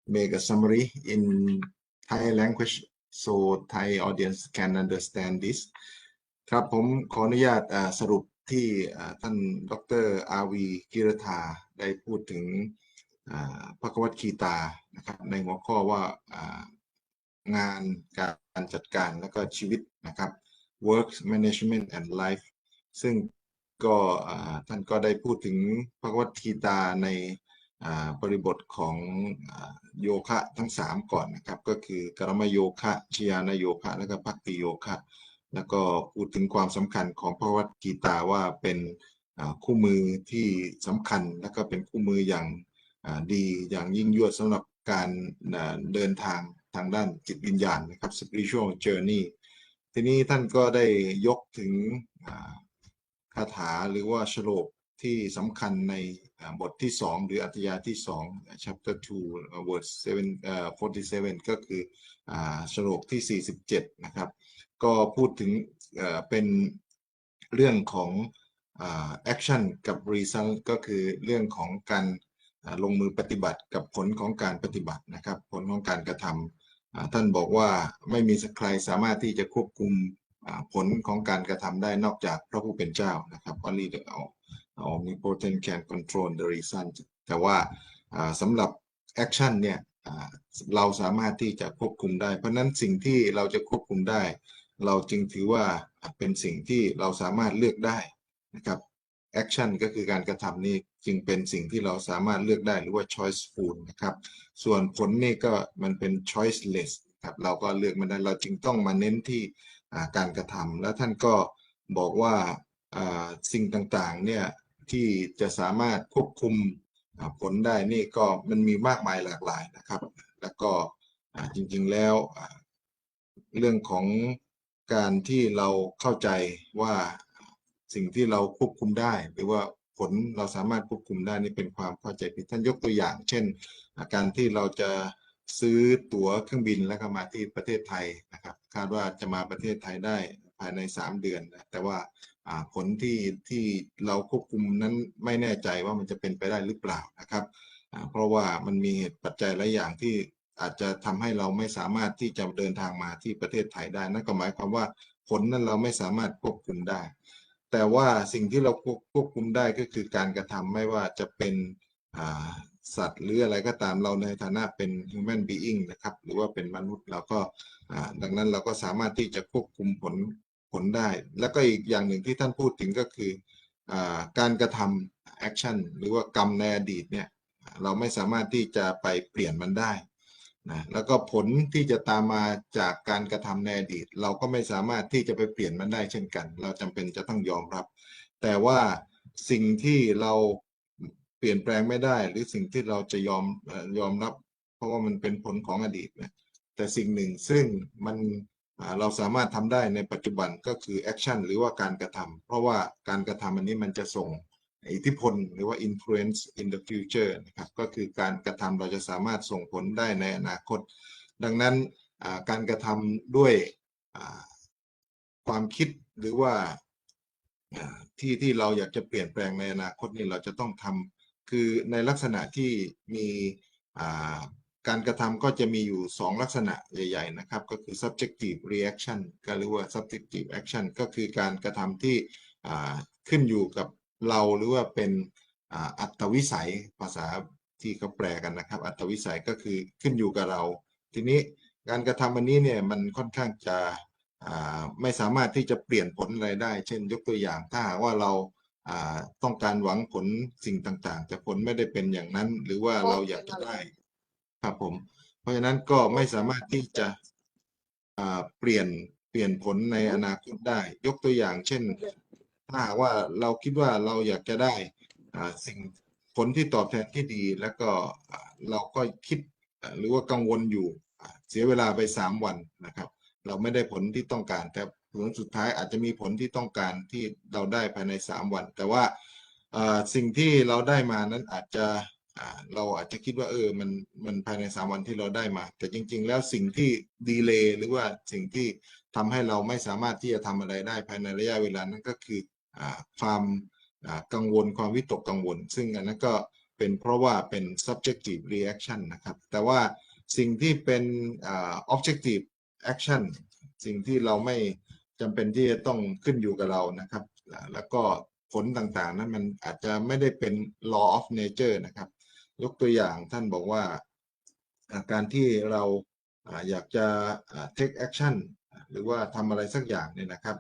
make a summary in Thai language so Thai audience can understand this ครับผมขออนุญาตสรุปที่ท่านดร. R.V. Giridhar ได้พูดถึง พระกวัตกีตานะครับในหัวข้อว่างานการจัดการและก็ชีวิตนะครับ work management and life ซึ่งก็ท่านก็ได้พูดถึงพระกวัตกีตาในบริบทของโยคะทั้ง3ก่อนนะครับก็คือกรรมโยคะฌานโยคะและก็ภักติโยคะแล้วก็พูดถึงความสำคัญของพระกวัตกีตาว่าเป็นคู่มือที่สำคัญและก็เป็นคู่มืออย่างดีอย่างยิ่งยวดสำหรับการเดินทางทางด้านจิตวิญญาณนะครับ spiritual journey ทีนี้ท่านก็ได้ยกถึงคาถาหรือว่าฉโลกที่สำคัญในบทที่2หรืออัธยาที่2 chapter 2 verse 47ก็คือฉโลกที่47นะครับก็พูดถึงเป็นเรื่องของaction กับ result ก็คือเรื่องของการลงมือปฏิบัติกับผลของการปฏิบัตินะครับผลของการกระทำท่านบอกว่าไม่มีใครสามารถที่จะควบคุมผลของการกระทำได้นอกจากพระผู้เป็นเจ้านะครับ Only the omnipotent can control the result แต่ว่าสำหรับ action เนี่ยเราสามารถที่จะควบคุมได้เพราะนั้นสิ่งที่เราจะควบคุมได้เราจึงถือว่าเป็นสิ่งที่เราสามารถเลือกได้นะครับ action ก็คือการกระทำนี่จึงเป็นสิ่งที่เราสามารถเลือกได้หรือว่า choiceful นะครับส่วนผลนี่ก็มันเป็น choiceless ครับเราก็เลือกมันได้เราจึงต้องมาเน้นที่การกระทำแล้วท่านก็บอกว่าสิ่งต่างๆเนี่ยที่จะสามารถควบคุมผลได้นี่ก็มันมีมากมายหลากหลายนะครับแล้วก็จริงๆแล้วเรื่องของการที่เราเข้าใจว่าสิ่งที่เราควบคุมได้หรือว่าผลเราสามารถควบคุมได้นี่เป็นความเข้าใจผิดท่านยกตัวอย่างเช่นการที่เราจะซื้อตั๋วเครื่องบินแล้วก็มาที่ประเทศไทยนะครับคาดว่าจะมาประเทศไทยได้ภายใน3 เดือนนะแต่ว่าผลที่เราควบคุมนั้นไม่แน่ใจว่ามันจะเป็นไปได้หรือเปล่านะครับเพราะว่ามันมีเหตุปัจจัยหลายอย่างที่อาจจะทำให้เราไม่สามารถที่จะเดินทางมาที่ประเทศไทยได้นั่นก็หมายความว่าผลนั้นเราไม่สามารถควบคุมได้แต่ว่าสิ่งที่เราควบคุมได้ก็คือการกระทำไม่ว่าจะเป็นสัตว์หรืออะไรก็ตามเราในฐานะเป็น human being นะครับหรือว่าเป็นมนุษย์เราก็ดังนั้นเราก็สามารถที่จะควบคุมผลได้แล้วก็อีกอย่างหนึ่งที่ท่านพูดถึงก็คือการกระทำ action หรือว่ากรรมในอดีตเนี่ยเราไม่สามารถที่จะไปเปลี่ยนมันได้นะแล้วก็ผลที่จะตามมาจากการกระทำในอดีตเราก็ไม่สามารถที่จะไปเปลี่ยนมันได้เช่นกันเราจำเป็นจะต้องยอมรับแต่ว่าสิ่งที่เราเปลี่ยนแปลงไม่ได้หรือสิ่งที่เราจะยอมรับเพราะว่ามันเป็นผลของอดีตนะแต่สิ่งหนึ่งซึ่งมันเราสามารถทำได้ในปัจจุบันก็คือแอคชั่นหรือว่าการกระทำเพราะว่าการกระทำอันนี้มันจะส่งอิทธิพลหรือว่า influence in the future นะครับก็คือการกระทำเราจะสามารถส่งผลได้ในอนาคตดังนั้นการกระทำด้วยความคิดหรือว่าที่เราอยากจะเปลี่ยนแปลงในอนาคตนี่เราจะต้องทำคือในลักษณะที่มีการกระทำก็จะมีอยู่2ลักษณะใหญ่ๆนะครับก็คือ subjective reaction ก็หรือว่า subjective action ก็คือการกระทำที่ขึ้นอยู่กับเราหรือว่าเป็นอัตวิสัยภาษาที่เขาแปลกันนะครับอัตวิสัยก็คือขึ้นอยู่กับเราทีนี้การกระทำอันนี้เนี่ยมันค่อนข้างจะไม่สามารถที่จะเปลี่ยนผลอะไรได้เช่นยกตัวอย่างถ้าหากว่าเราต้องการหวังผลสิ่งต่างๆแต่ผลไม่ได้เป็นอย่างนั้นหรือว่าเราอยากจะได้ครับผมเพราะฉะนั้นก็ไม่สามารถที่จะเปลี่ยนผลในอนาคตได้ยกตัวอย่างเช่นถ้าหากว่าเราคิดว่าเราอยากจะได้สิ่งผลที่ตอบแทนที่ดีแล้วก็เราก็คิดหรือว่ากังวลอยู่เสียเวลาไป3 วันนะครับเราไม่ได้ผลที่ต้องการแต่ผลสุดท้ายอาจจะมีผลที่ต้องการที่เราได้ภายใน3 วันแต่ว่าสิ่งที่เราได้มานั้นอาจจะเราอาจจะคิดว่ามันภายใน3 วันที่เราได้มาแต่จริงๆแล้วสิ่งที่ดีเลย์หรือว่าสิ่งที่ทำให้เราไม่สามารถที่จะทำอะไรได้ภายในระยะเวลานั้นก็คือความกังวลความวิตกกังวลซึ่งอันนั้นก็เป็นเพราะว่าเป็น subjective reaction นะครับแต่ว่าสิ่งที่เป็นobjective action สิ่งที่เราไม่จำเป็นที่จะต้องขึ้นอยู่กับเรานะครับแล้วก็ผลต่างๆนั้นมันอาจจะไม่ได้เป็น law of nature นะครับ ยกตัวอย่างท่านบอกว่าการที่เราอยากจะtake action หรือว่าทำอะไรสักอย่างเนี่ยนะครับ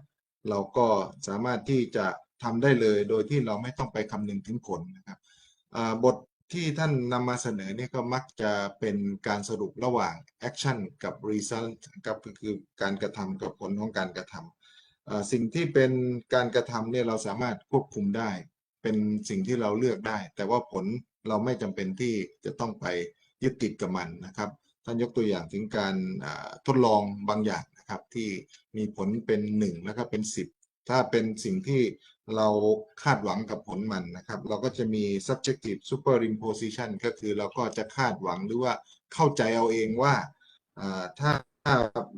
เราก็สามารถที่จะทำได้เลยโดยที่เราไม่ต้องไปคำนึงถึงผลนะครับบทที่ท่านนำมาเสนอเนี่ยก็มักจะเป็นการสรุประหว่าง action กับ result กับคือการกระทำกับผลของการกระทำสิ่งที่เป็นการกระทำเนี่ยเราสามารถควบคุมได้เป็นสิ่งที่เราเลือกได้แต่ว่าผลเราไม่จำเป็นที่จะต้องไปยึดติดกับมันนะครับท่านยกตัวอย่างถึงการทดลองบางอย่างนะครับที่มีผลเป็น1แล้วก็เป็น10ถ้าเป็นสิ่งที่เราคาดหวังกับผลมันนะครับเราก็จะมี subjective superimposition ก็คือเราก็จะคาดหวังหรือว่าเข้าใจเอาเองว่าถ้า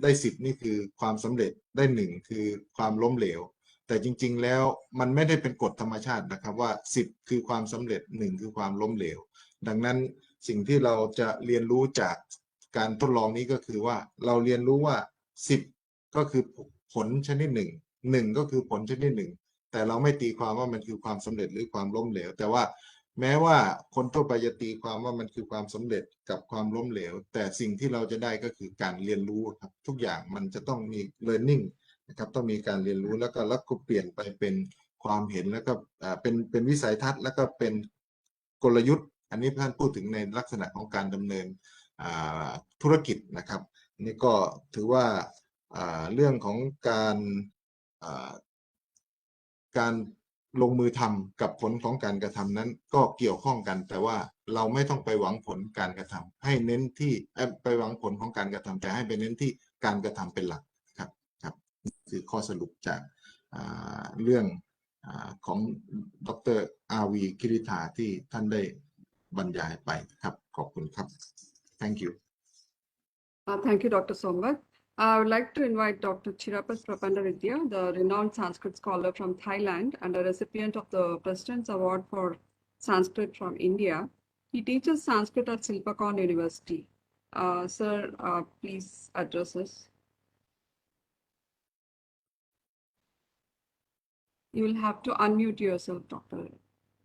ได้10นี่คือความสำเร็จได้1คือความล้มเหลวแต่จริงๆแล้วมันไม่ได้เป็นกฎธรรมชาตินะครับว่า10คือความสำเร็จ1คือความล้มเหลวดังนั้นสิ่งที่เราจะเรียนรู้จากการทดลองนี้ก็คือว่าเราเรียนรู้ว่า10ก็คือผลชนิด1ก็คือผลชนิด1แต่เราไม่ตีความว่ามันคือความสำเร็จหรือความล้มเหลวแต่ว่าแม้ว่าคนทั่วไปจะตีความว่ามันคือความสำเร็จกับความล้มเหลวแต่สิ่งที่เราจะได้ก็คือการเรียนรู้ครับทุกอย่างมันจะต้องมี learning นะครับต้องมีการเรียนรู้แล้วก็เปลี่ยนไปเป็นความเห็นแล้วก็เป็นวิสัยทัศน์แล้วก็เป็นกลยุทธ์อันนี้ท่านพูดถึงในลักษณะของการดำเนินธุรกิจนะครับนี่ก็ถือว่าเรื่องของการลงมือทำกับผลของการกระทำนั้นก็เกี่ยวข้องกันแต่ว่าเราไม่ต้องไปหวังผลการกระทำให้เน้นที่ไปหวังผลของการกระทำแต่ให้ไปเน้นที่การกระทำเป็นหลักครับคือข้อสรุปจากเรื่องของดร. R.V. กิริธาที่ท่านได้บรรยายไปครับขอบคุณครับ thank you Thank you, Dr. Sombat. I would like to invite Dr. Chirapat Prapandavidya, the renowned Sanskrit scholar from Thailand and a recipient of the President's Award for Sanskrit from India. He teaches Sanskrit at Silpakorn University. Sir, please address us. You will have to unmute yourself, Dr.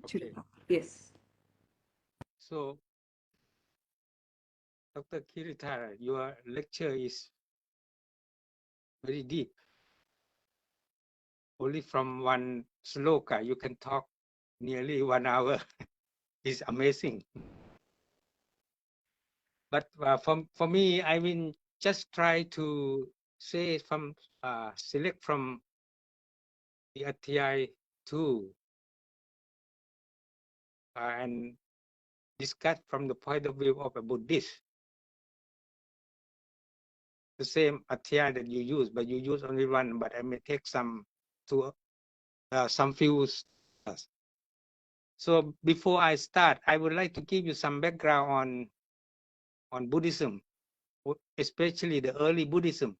Chirapat. Yes. So, Dr. Giridhar, your lecture is very deep. Only from one sloka, you can talk nearly 1 hour. It's amazing. But for me, I will just try to say select from the Adhyay 2 and discuss from the point of view of a Buddhist. The same Adhyay that you use, but you use only one, but I may take some few. So before I start, I would like to give you some background on Buddhism, especially the early Buddhism.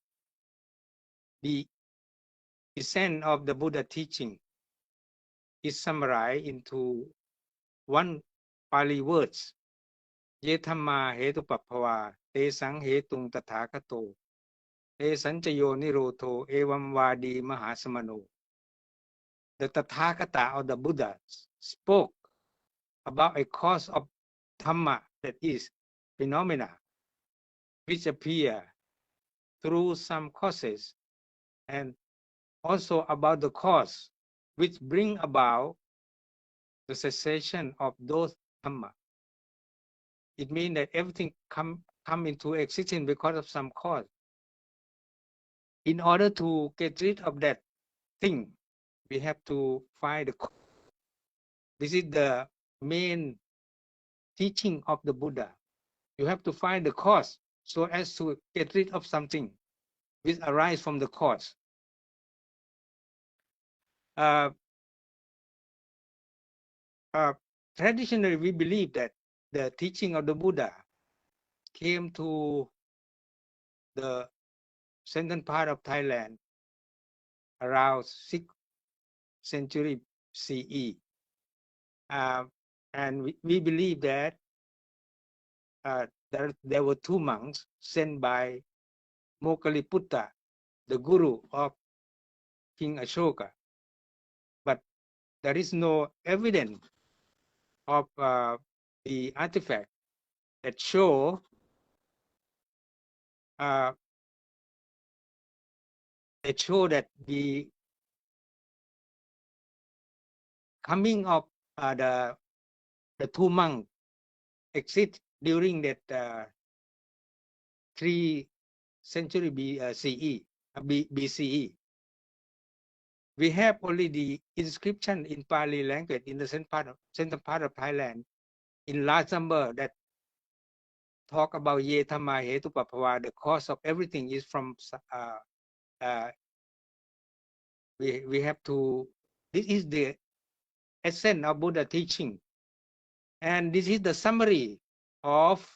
The descent of the Buddha teaching is summarized into one Pali words. Ye thamma hetu pappava te sang hetung tathagato te sanchayo nirodho evam vadi mahasamano. The Tathagata or the Buddha spoke about a cause of Dhamma, that is, phenomena, which appear through some causes, and also about the cause which bring about the cessation of those Dhamma. It means that everything come into existence because of some cause. In order to get rid of that thing, we have to find the cause. This is the main teaching of the Buddha. You have to find the cause so as to get rid of something which arises from the cause. Traditionally, we believe that the teaching of the Buddha came to the central part of Thailand around 6th century CE. And we believe that there were 2 monks sent by Moggalliputta, the guru of King Ashoka. But there is no evidence of the artifact that show that the coming of the two monks exist during that 3 century BCE. We have only the inscription in Pali language in the central part of Thailand in large number that talk about Ye Thamma Hetu Papava. The cause of everything is from we have to. This is the essence of Buddha teaching, and this is the summary of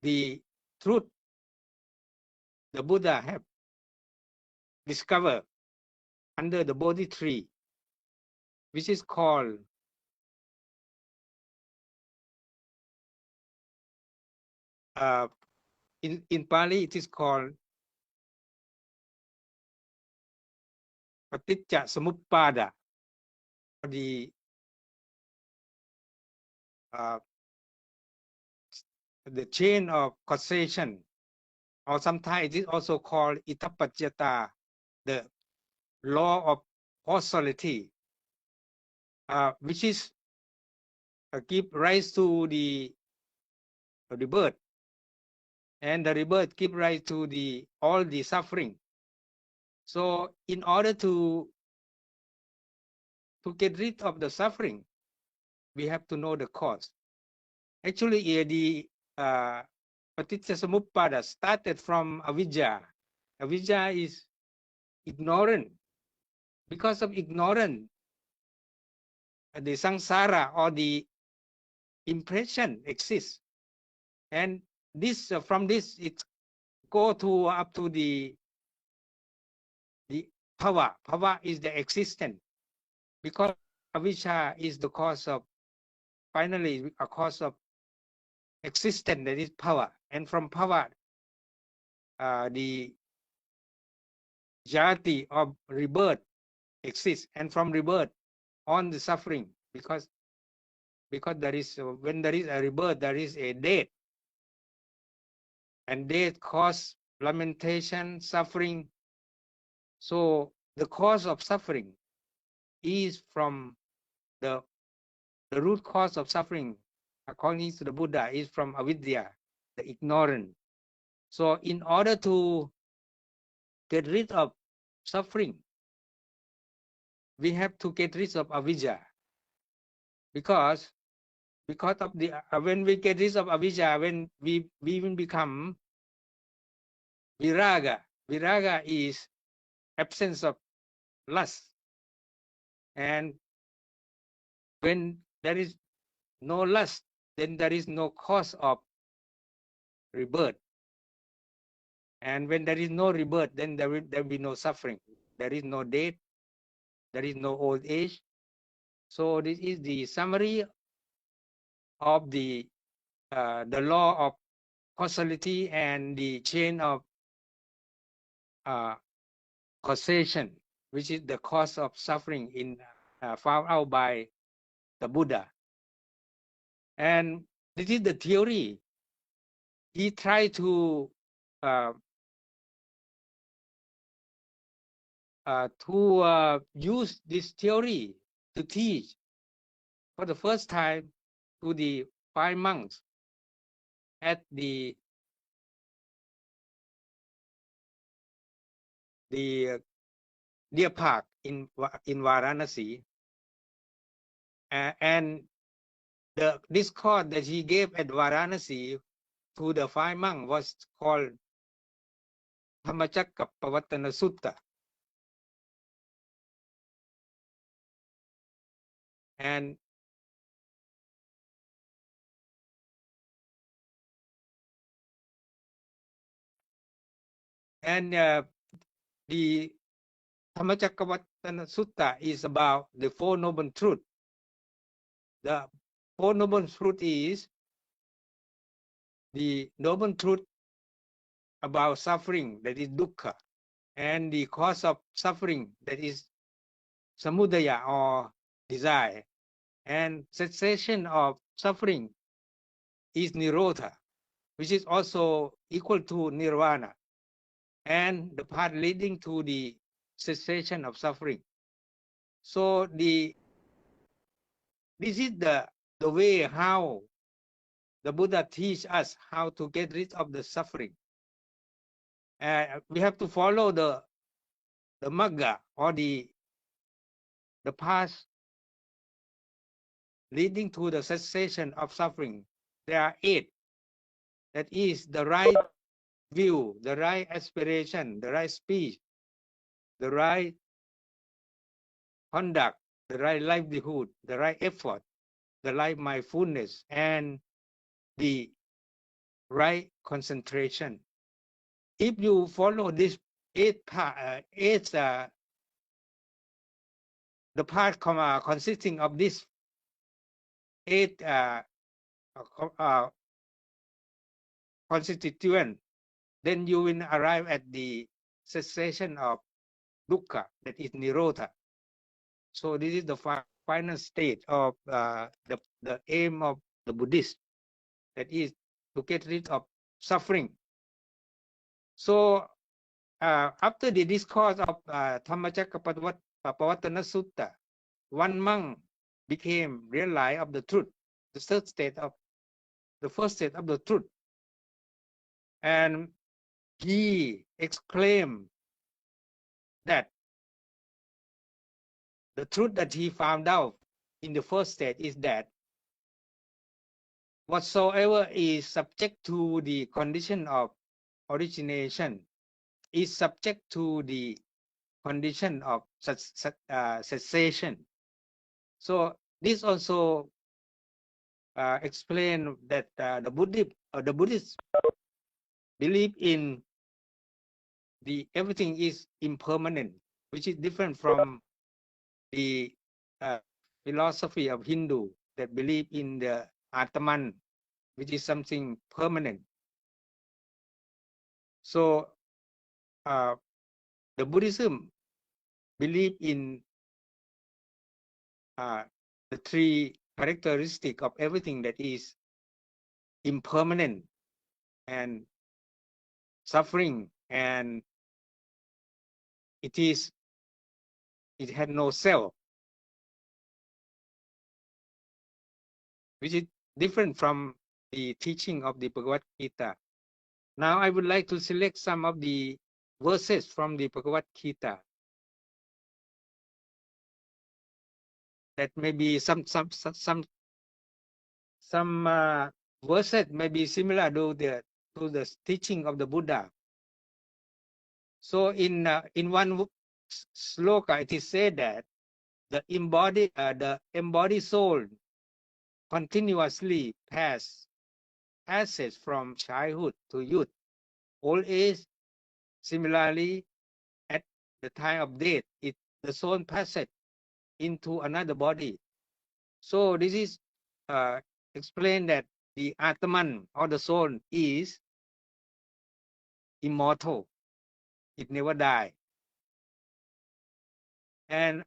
the truth the Buddha have discovered under the Bodhi tree, which is called in Pali it is called Paticca Samuppada, the chain of causation, or sometimes it is also called Itappajjata, the law of causality, which is give rise to the rebirth, and the rebirth give rise to all the suffering. So in order to get rid of the suffering, we have to know the cause. Actually, the Paticca Samuppada started from avidya. Avidya is ignorant. Because of ignorance, the samsara or the impression exists, and this from this it go to up to the bhava. Bhava is the existence, because avidya is the cause of, finally a cause of existence, that is power, and from power the jati of rebirth exists, and from rebirth on the suffering, because there is when there is a rebirth there is a death, and death cause lamentation, suffering. So the cause of suffering is from the root cause of suffering, according to the Buddha, is from avidya, the ignorance. So in order to get rid of suffering, we have to get rid of avidya, because of the when we get rid of avidya, when we will become viraga. Viraga is absence of lust, and when there is no lust, then there is no cause of rebirth, and when there is no rebirth, then there will be no suffering. There is no death, there is no old age. So this is the summary of the law of causality and the chain of causation, which is the cause of suffering in found out by the Buddha. And this is the theory. He tried to use this theory to teach for the first time to the 5 monks at the deer park in Varanasi, and the discourse that he gave at Varanasi to the 5 monks was called Dhammacakkappavattana Sutta. And the Dhammacakkappavattana Sutta is about the 4 noble truths. The 4 noble truths is the noble truth about suffering, that is dukkha, and the cause of suffering, that is samudaya or desire, and cessation of suffering is Nirodha, which is also equal to Nirvana, and the path leading to the cessation of suffering. So this is the way how the Buddha teach us how to get rid of the suffering. We have to follow the magga, or the path leading to the cessation of suffering. There are 8. That is the right view, the right aspiration, the right speech, the right conduct, the right livelihood, the right effort, the right mindfulness, and the right concentration. If you follow this 8 the path consisting of these 8 constituent, then you will arrive at the cessation of dukkha, that is Nirodha. So this is the final state of the aim of the Buddhist, that is to get rid of suffering. So after the discourse of Dhammacakkappavattana Sutta, one monk became realized of the truth, the first state of the truth, and he exclaimed that the truth that he found out in the first state is that whatsoever is subject to the condition of origination is subject to the condition of cessation. So this also explain that the Buddhists believe in the everything is impermanent, which is different from the philosophy of Hindu that believe in the Atman, which is something permanent. So the Buddhism believe in the 3 characteristics of everything that is impermanent and suffering, and it had no self, which is different from the teaching of the Bhagavad Gita. Now I would like to select some of the verses from the Bhagavad Gita that maybe some verses may be similar to the teaching of the Buddha. So in one sloka it is said that the embodied soul continuously passes from childhood to youth, old age. Similarly, at the time of death, the soul passes into another body. So this is explained that the Atman, or the soul, is immortal. It never dies. And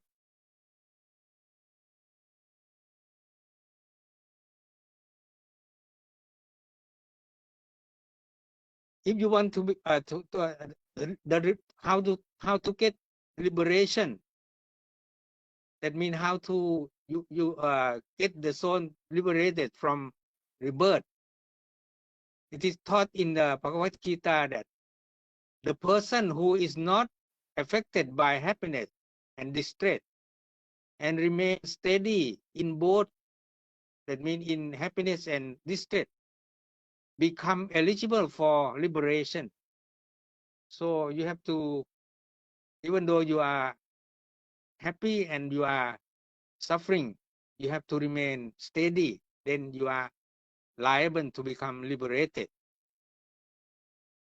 if you want to how to get liberation, that means how to get the soul liberated from rebirth. It is taught in the Bhagavad Gita that the person who is not affected by happiness and distress and remains steady in both, that means in happiness and distress, become eligible for liberation. So you have to, even though you are happy and you are suffering, you have to remain steady, then you are liable to become liberated.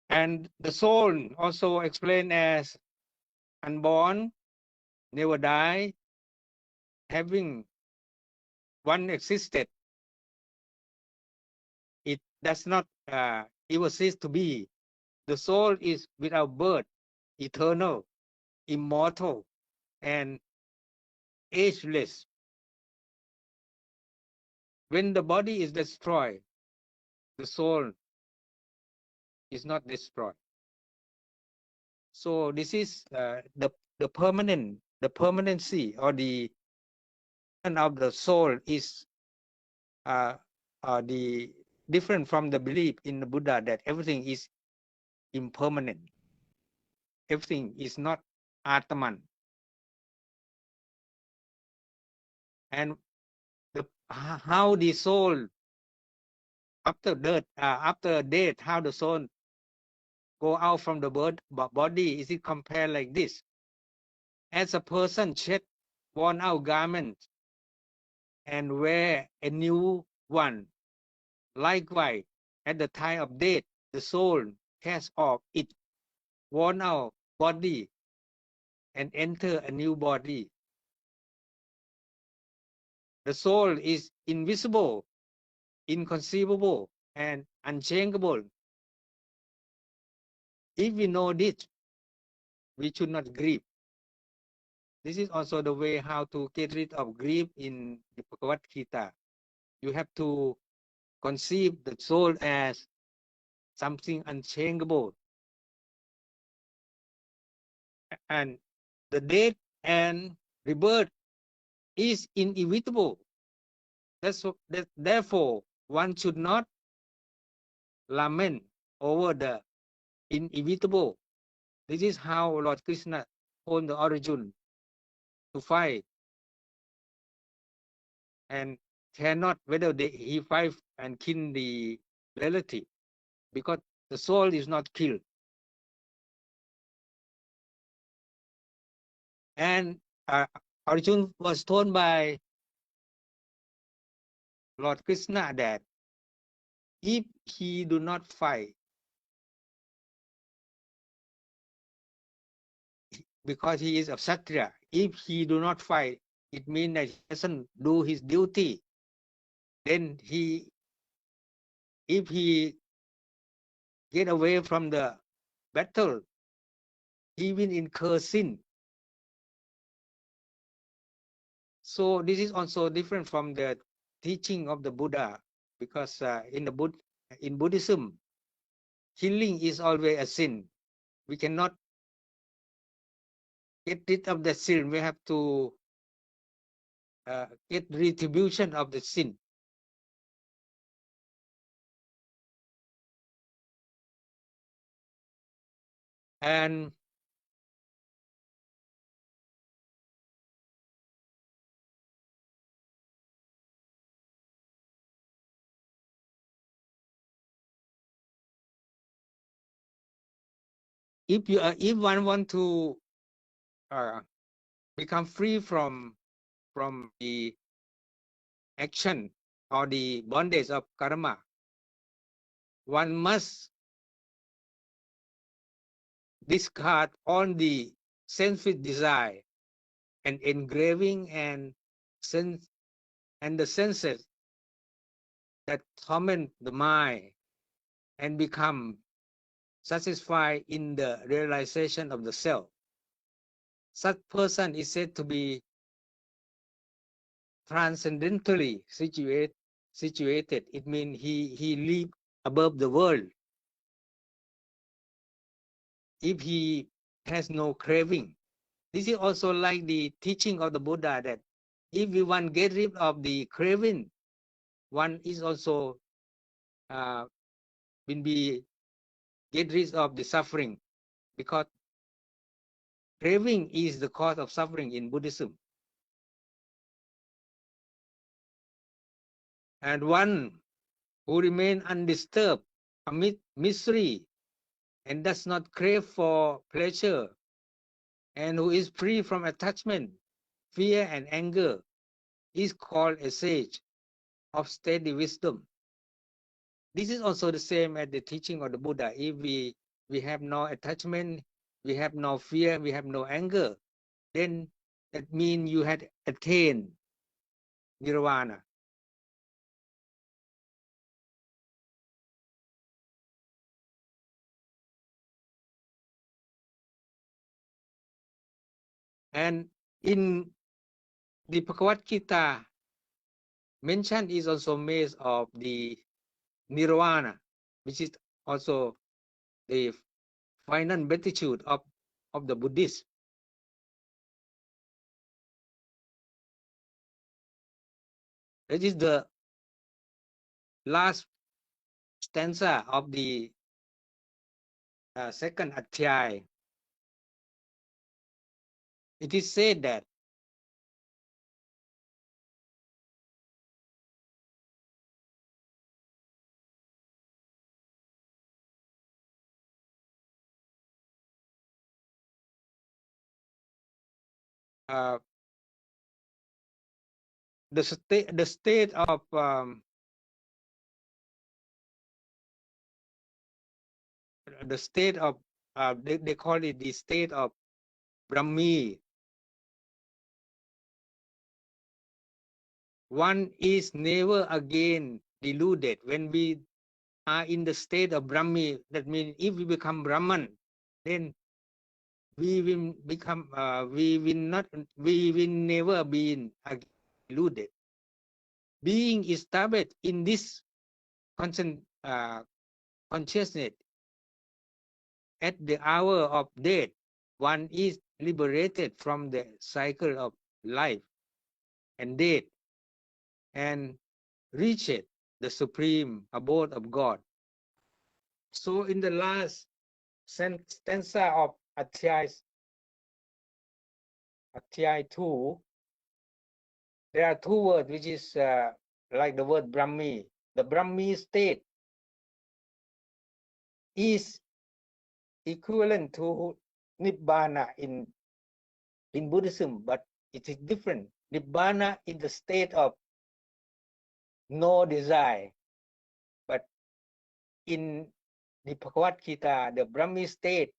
And the soul also explained as unborn, never die, having one existed. It does not ever cease to be. The soul is without birth, eternal, immortal, and ageless. when the body is destroyed, the soul is not destroyed. So this is the permanency or the of the soul is the different from the belief in the Buddha that everything is impermanent. Everything is not Atman. And how the soul after death, how the soul go out from the body, is it compared like this? As a person shed worn out garment and wear a new one, likewise, at the time of death, the soul casts off its worn out body and enter a new body. The soul is invisible, inconceivable, and unchangeable. If we know this, we should not grieve. This is also the way how to get rid of grief in the Bhagavad Gita. You have to conceive the soul as something unchangeable. And the death and rebirth is inevitable. Therefore, one should not lament over the inevitable. This is how Lord Krishna told the Arjuna to fight, and cannot whether he fight and kill the relative, because the soul is not killed. And Arjuna was told by Lord Krishna that if he do not fight, because he is a Kshatriya, if he do not fight, it means that he doesn't do his duty. Then if he get away from the battle, he will incur sin. So this is also different from the teaching of the Buddha, because in Buddhism, killing is always a sin. We cannot get rid of the sin. We have to get retribution of the sin. And if one want to become free from the action or the bondage of karma, one must discard all the sensuous desire and engraving and the senses that torment the mind, and become satisfied in the realization of the self. Such person is said to be transcendentally situated. It means he lives above the world. If he has no craving. This is also like the teaching of the Buddha, that if we want to get rid of the craving, one is also will be get rid of the suffering, because craving is the cause of suffering in Buddhism. And one who remains undisturbed amid misery and does not crave for pleasure, and who is free from attachment, fear, and anger, is called a sage of steady wisdom. This is also the same as the teaching of the Buddha. If we have no attachment, we have no fear, we have no anger, then that means you had attained nirvana. And in the Bhagavad Gita, mentioned is also made of the nirvana, which is also the final beatitude of the Buddhist. That is the last stanza of the second Adhyay. It is said that the state of they call it the state of Brahmi. One is never again deluded. When we are in the state of Brahmi, that means if we become Brahman, then we will become we will never be deluded. Being established in this consciousness at the hour of death, one is liberated from the cycle of life and death and reached the supreme abode of God. So in the last stanza of Adhyay 2, there are two words which is like the word Brahmi. The Brahmi state is equivalent to Nibbana in Buddhism, but it is different. Nibbana is the state of no desire, but in the Bhagavad Gita, the Brahmi state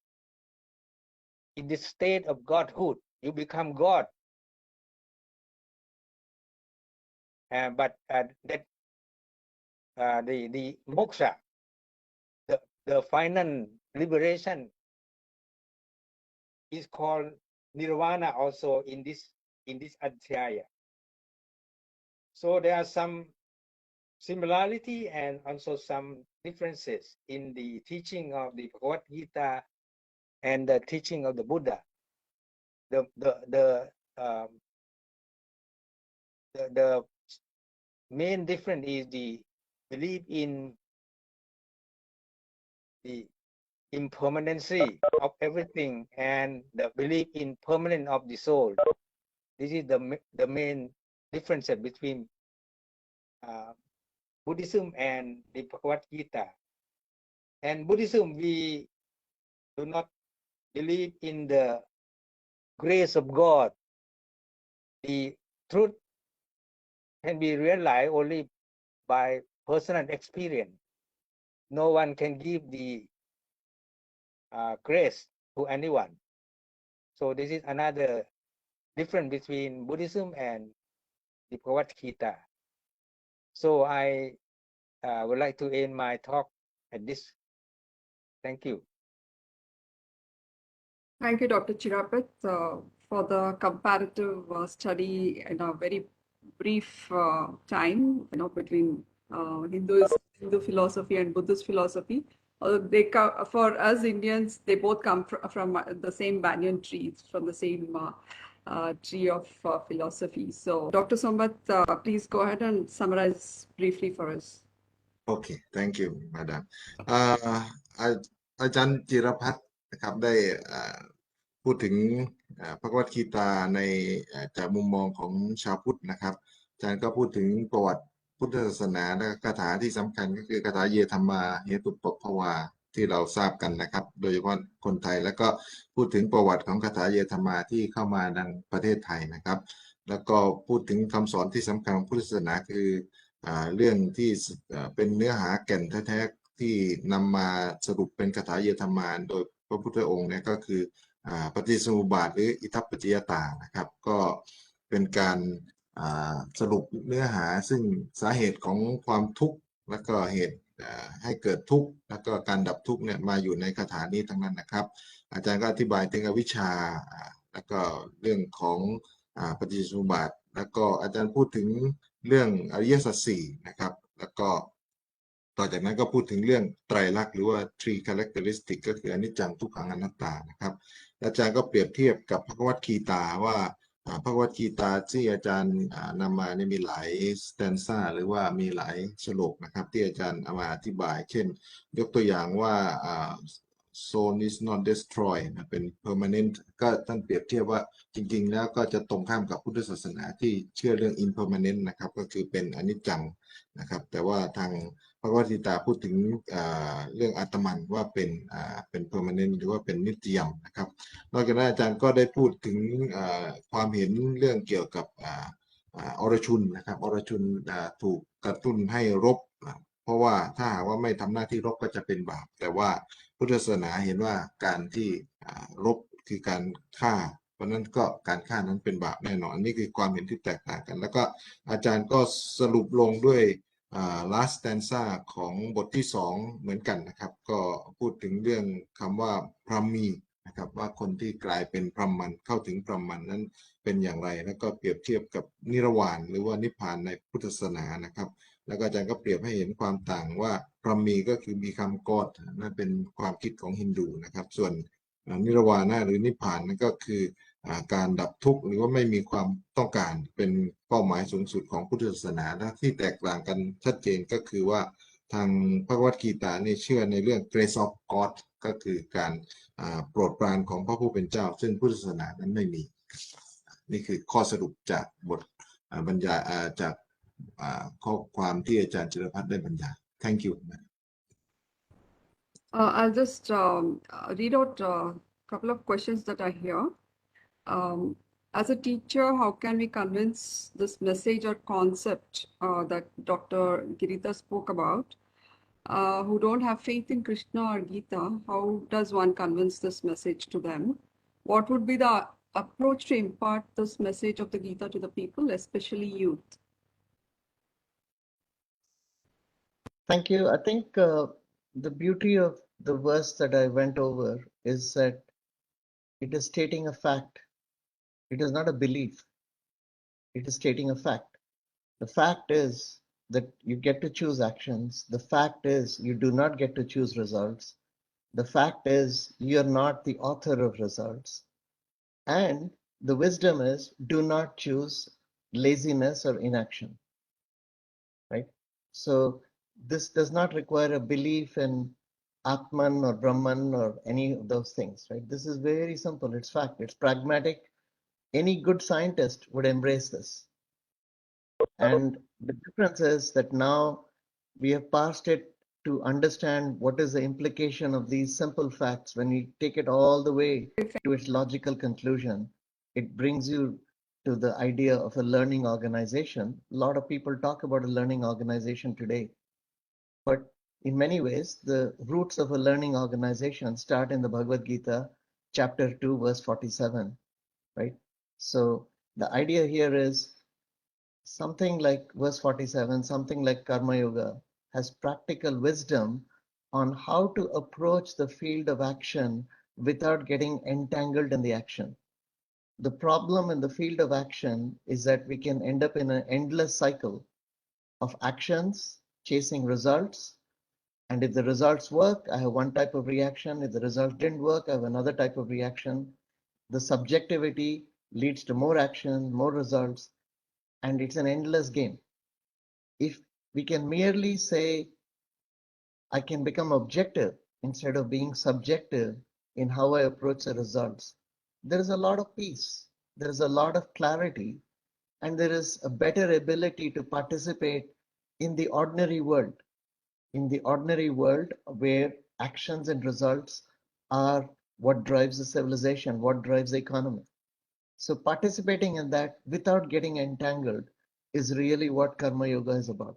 is the state of Godhood. You become God. But that the moksha, the final liberation, is called nirvana also in this adhyaya. So there are some similarity and also some differences in the teaching of the Bhagavad Gita and the teaching of the Buddha. The main difference is the belief in the impermanency of everything and the belief in permanence of the soul. This is the main difference between Buddhism and the Bhagavad Gita. And Buddhism, we do not believe in the grace of God. The truth can be realized only by personal experience. No one can give the grace to anyone. So this is another difference between Buddhism and the Bhagavad Gita. So I would like to end my talk at this. Thank you. Thank you, Dr. Chirapat, for the comparative study in a very brief time, between Hindu philosophy and Buddhist philosophy. For us Indians, they both come from the same banyan trees, from the same tree of philosophy. So, Dr. Sombat, please go ahead and summarize briefly for us. Okay, thank you, Madam. อาจารย์จิรพัฒน์นะครับได้พูดถึงพระคัมภีร์กีตาในจากมุมมองของชาวพุทธนะครับอาจารย์ก็พูดถึงประวัติพุทธศาสนาและคาถาที่สำคัญก็คือคาถาเยธรรมาเหตุปภวาที่เราทราบกันนะครับโดยเฉพาะคนไทยแล้วก็พูดถึงประวัติของคาถาเยธรรมาที่เข้ามาในประเทศไทยนะครับแล้วก็พูดถึงคำสอนที่สำคัญของพุทธศาสนาคือเรื่องที่เป็นเนื้อหาแก่นแท้ๆที่นำมาสรุปเป็นคาถาเยธรรมาโดยพระพุทธองค์เนี่ยก็คือปฏิจจสมุปบาทหรืออิทัปปัจจยตานะครับก็เป็นการสรุปเนื้อหาซึ่งสาเหตุของความทุกข์แล้วก็เหตุให้เกิดทุกข์แล้วก็การดับทุกข์เนี่ยมาอยู่ในคาถานี้ทั้งนั้นนะครับอาจารย์ก็อธิบายถึงอวิชชาแล้วก็เรื่องของปฏิจจสมุปบาทแล้วก็อาจารย์พูดถึง เรื่องอริยสัจสี่นะครับแล้วก็ต่อจากนั้นก็พูดถึงเรื่องไตรลักษณ์หรือว่า three characteristic ก็คืออนิจจังทุกขังอนัตตานะครับอาจารย์ก็เปรียบเทียบกับภควตคีตาว่าภควตคีตาที่อาจารย์นำมาเนี่ยมีหลายสแตนซ่าหรือว่ามีหลายฉลกนะครับที่อาจารย์เอามาอธิบายเช่นยกตัวอย่างว่าsoul is not destroyed นะเป็น permanent ก็ท่านเปรียบเทียบว่าจริงๆแล้วก็จะตรงข้ามกับพุทธศาสนาที่เชื่อเรื่อง impermanent นะครับก็คือเป็นอนิจจังนะครับแต่ว่าทางพระวติตาพูดถึงเรื่องอาตมันว่าเป็น permanent หรือว่าเป็นนิจยมนะครับนอกจากนั้นอาจารย์ก็ได้พูดถึงความเห็นเรื่องเกี่ยวกับอรชุนนะครับอรชุนถูกกระตุ้นให้รบเพราะว่าถ้าหากว่าไม่ทำหน้าที่รบก็จะเป็นบาปแต่ว่าพุทธศาสนาเห็นว่าการที่รบคือการฆ่าเพราะนั้นก็การฆ่านั้นเป็นบาปแน่นอนนี่คือความเห็นที่แตกต่างกันแล้วก็อาจารย์ก็สรุปลงด้วยlast stanza ของบทที่2เหมือนกันนะครับก็พูดถึงเรื่องคำว่าพรหมีนะครับว่าคนที่กลายเป็นพรหมันเข้าถึงพรหมันนั้นเป็นอย่างไรแล้วก็เปรียบเทียบกับนิรวานหรือว่านิพพานในพุทธศาสนานะครับแล้วก็อาจารย์ก็เปรียบให้เห็นความต่างว่าพรหมีก็คือมีคำกอดนั่นเป็นความคิดของฮินดูนะครับส่วนนิรวานะหรือนิพพานนั่นก็คือการดับทุกข์หรือว่าไม่มีความต้องการเป็นเป้าหมายสูงสุดของพุทธศาสนาที่แตกต่างกันชัดเจนก็คือว่าทางพระวัตกีตานี่เชื่อในเรื่อง grace of God ก็คือการโปรดปรานของพระผู้เป็นเจ้าซึ่งพุทธศาสนานั้นไม่มีนี่คือข้อสรุปจากบทบรรยายจากข้อความที่อาจารย์จิรพัฒน์ได้บรรยาย Thank you I'll just read out a couple of questions that are here. As a teacher, how can we convince this message or concept that Dr. Giridhar spoke about, who don't have faith in Krishna or Gita? How does one convince this message to them? What would be the approach to impart this message of the Gita to the people, especially youth? Thank you. I think the beauty of the verse that I went over is that it is stating a fact. It is not a belief. It is stating a fact. The fact is that you get to choose actions. The fact is you do not get to choose results. The fact is you're not the author of results. And the wisdom is do not choose laziness or inaction, right? So this does not require a belief in Atman or Brahman or any of those things, right? This is very simple. It's fact. It's pragmatic. Any good scientist would embrace this. And the difference is that now we have parsed it to understand what is the implication of these simple facts. When we take it all the way to its logical conclusion, it brings you to the idea of a learning organization. A lot of people talk about a learning organization today. But in many ways, the roots of a learning organization start in the Bhagavad Gita, chapter 2, verse 47, right? So the idea here is something like verse 47, something like Karma Yoga has practical wisdom on how to approach the field of action without getting entangled in the action. The problem in the field of action is that we can end up in an endless cycle of actions, chasing results. And if the results work, I have one type of reaction. If the results didn't work, I have another type of reaction. The subjectivity leads to more action, more results, and it's an endless game. If we can merely say, I can become objective instead of being subjective in how I approach the results, there is a lot of peace, there is a lot of clarity, and there is a better ability to participate in the ordinary world. In the ordinary world where actions and results are what drives the civilization, what drives the economy. So participating in that without getting entangled is really what Karma Yoga is about.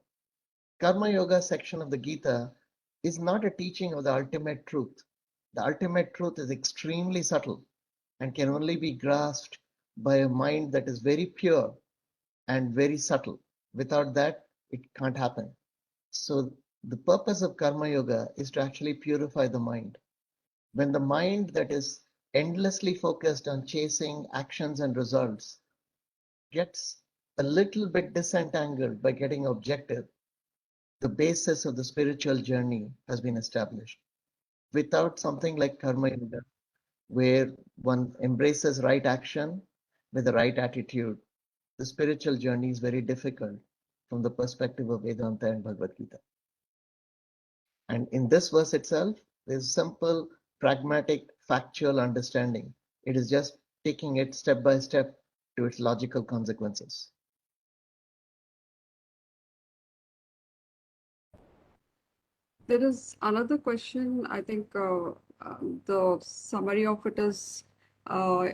Karma Yoga section of the Gita is not a teaching of the ultimate truth. The ultimate truth is extremely subtle and can only be grasped by a mind that is very pure and very subtle. Without that, it can't happen. So the purpose of Karma Yoga is to actually purify the mind. When the mind that is endlessly focused on chasing actions and results gets a little bit disentangled by getting objective, the basis of the spiritual journey has been established. Without something like karma yoga, where one embraces right action with the right attitude, the spiritual journey is very difficult from the perspective of Vedanta and Bhagavad Gita. And in this verse itself, there's simple, pragmatic, factual understanding. It is just taking it step by step to its logical consequences. There is another question. I think the summary of it is uh,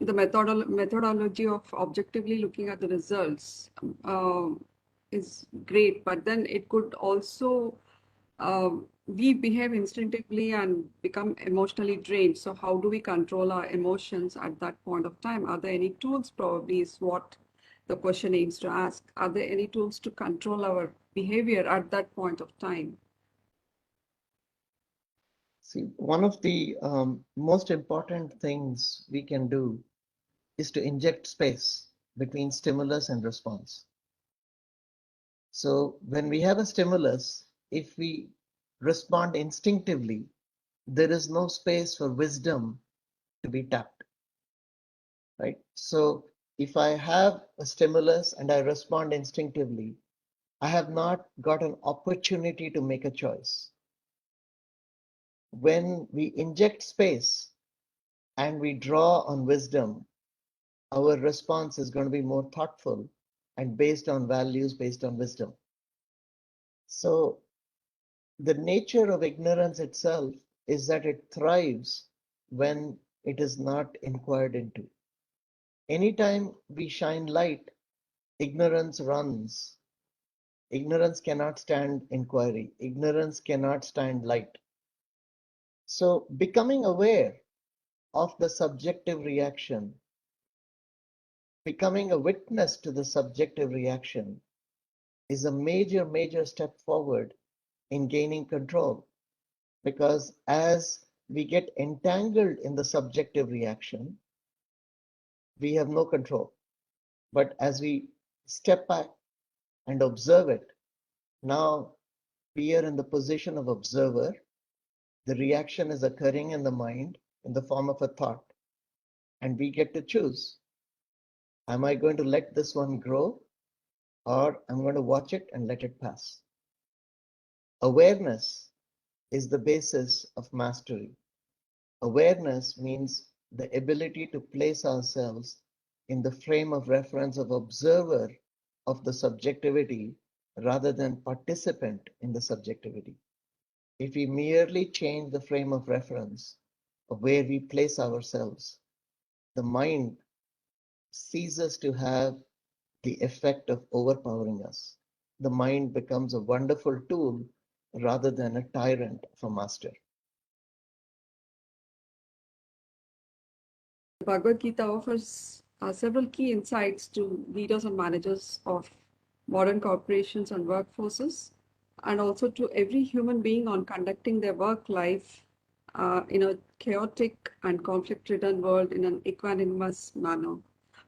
the methodology of objectively looking at the results is great, but then it could also we behave instinctively and become emotionally drained. So how do we control our emotions at that point of time? Are there any tools? Probably is what the question aims to ask. Are there any tools to control our behavior at that point of time? See, one of the most important things we can do is to inject space between stimulus and response. So when we have a stimulus, if we respond instinctively, there is no space for wisdom to be tapped, right? So if I have a stimulus and I respond instinctively, I have not got an opportunity to make a choice. When we inject space and we draw on wisdom, our response is going to be more thoughtful and based on values, based on wisdom. So the nature of ignorance itself is that it thrives when it is not inquired into. Anytime we shine light, ignorance runs. Ignorance cannot stand inquiry. Ignorance cannot stand light. So becoming aware of the subjective reaction, becoming a witness to the subjective reaction is a major, major step forward in gaining control. Because as we get entangled in the subjective reaction, we have no control. But as we step back and observe it, now we are in the position of observer. The reaction is occurring in the mind in the form of a thought, and we get to choose. Am I going to let this one grow, or I'm going to watch it and let it pass? Awareness is the basis of mastery. Awareness means the ability to place ourselves in the frame of reference of observer of the subjectivity rather than participant in the subjectivity. If we merely change the frame of reference of where we place ourselves, the mind ceases to have the effect of overpowering us. The mind becomes a wonderful tool rather than a tyrant of a master. Bhagavad Gita offers several key insights to leaders and managers of modern corporations and workforces, and also to every human being on conducting their work life in a chaotic and conflict-ridden world in an equanimous manner.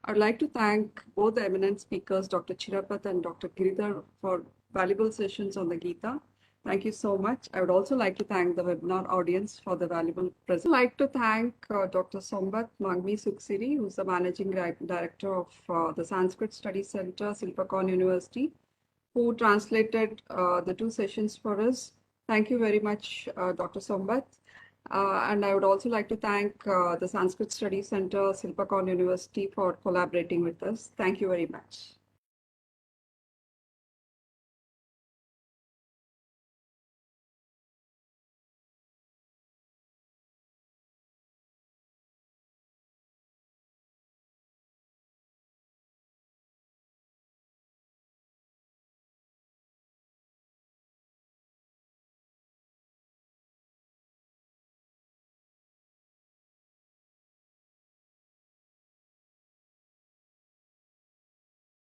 I'd like to thank both the eminent speakers, Dr. Chirapat and Dr. Giridhar, for valuable sessions on the Gita. Thank you so much. I would also like to thank the webinar audience for the valuable presentation. I'd like to thank Dr. Sombat Mangmi Suksiri, who's the Managing Director of the Sanskrit Studies Centre, Silpakorn University, who translated the two sessions for us. Thank you very much, Dr. Sombat. And I would also like to thank the Sanskrit Studies Centre, Silpakorn University, for collaborating with us. Thank you very much.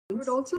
I would also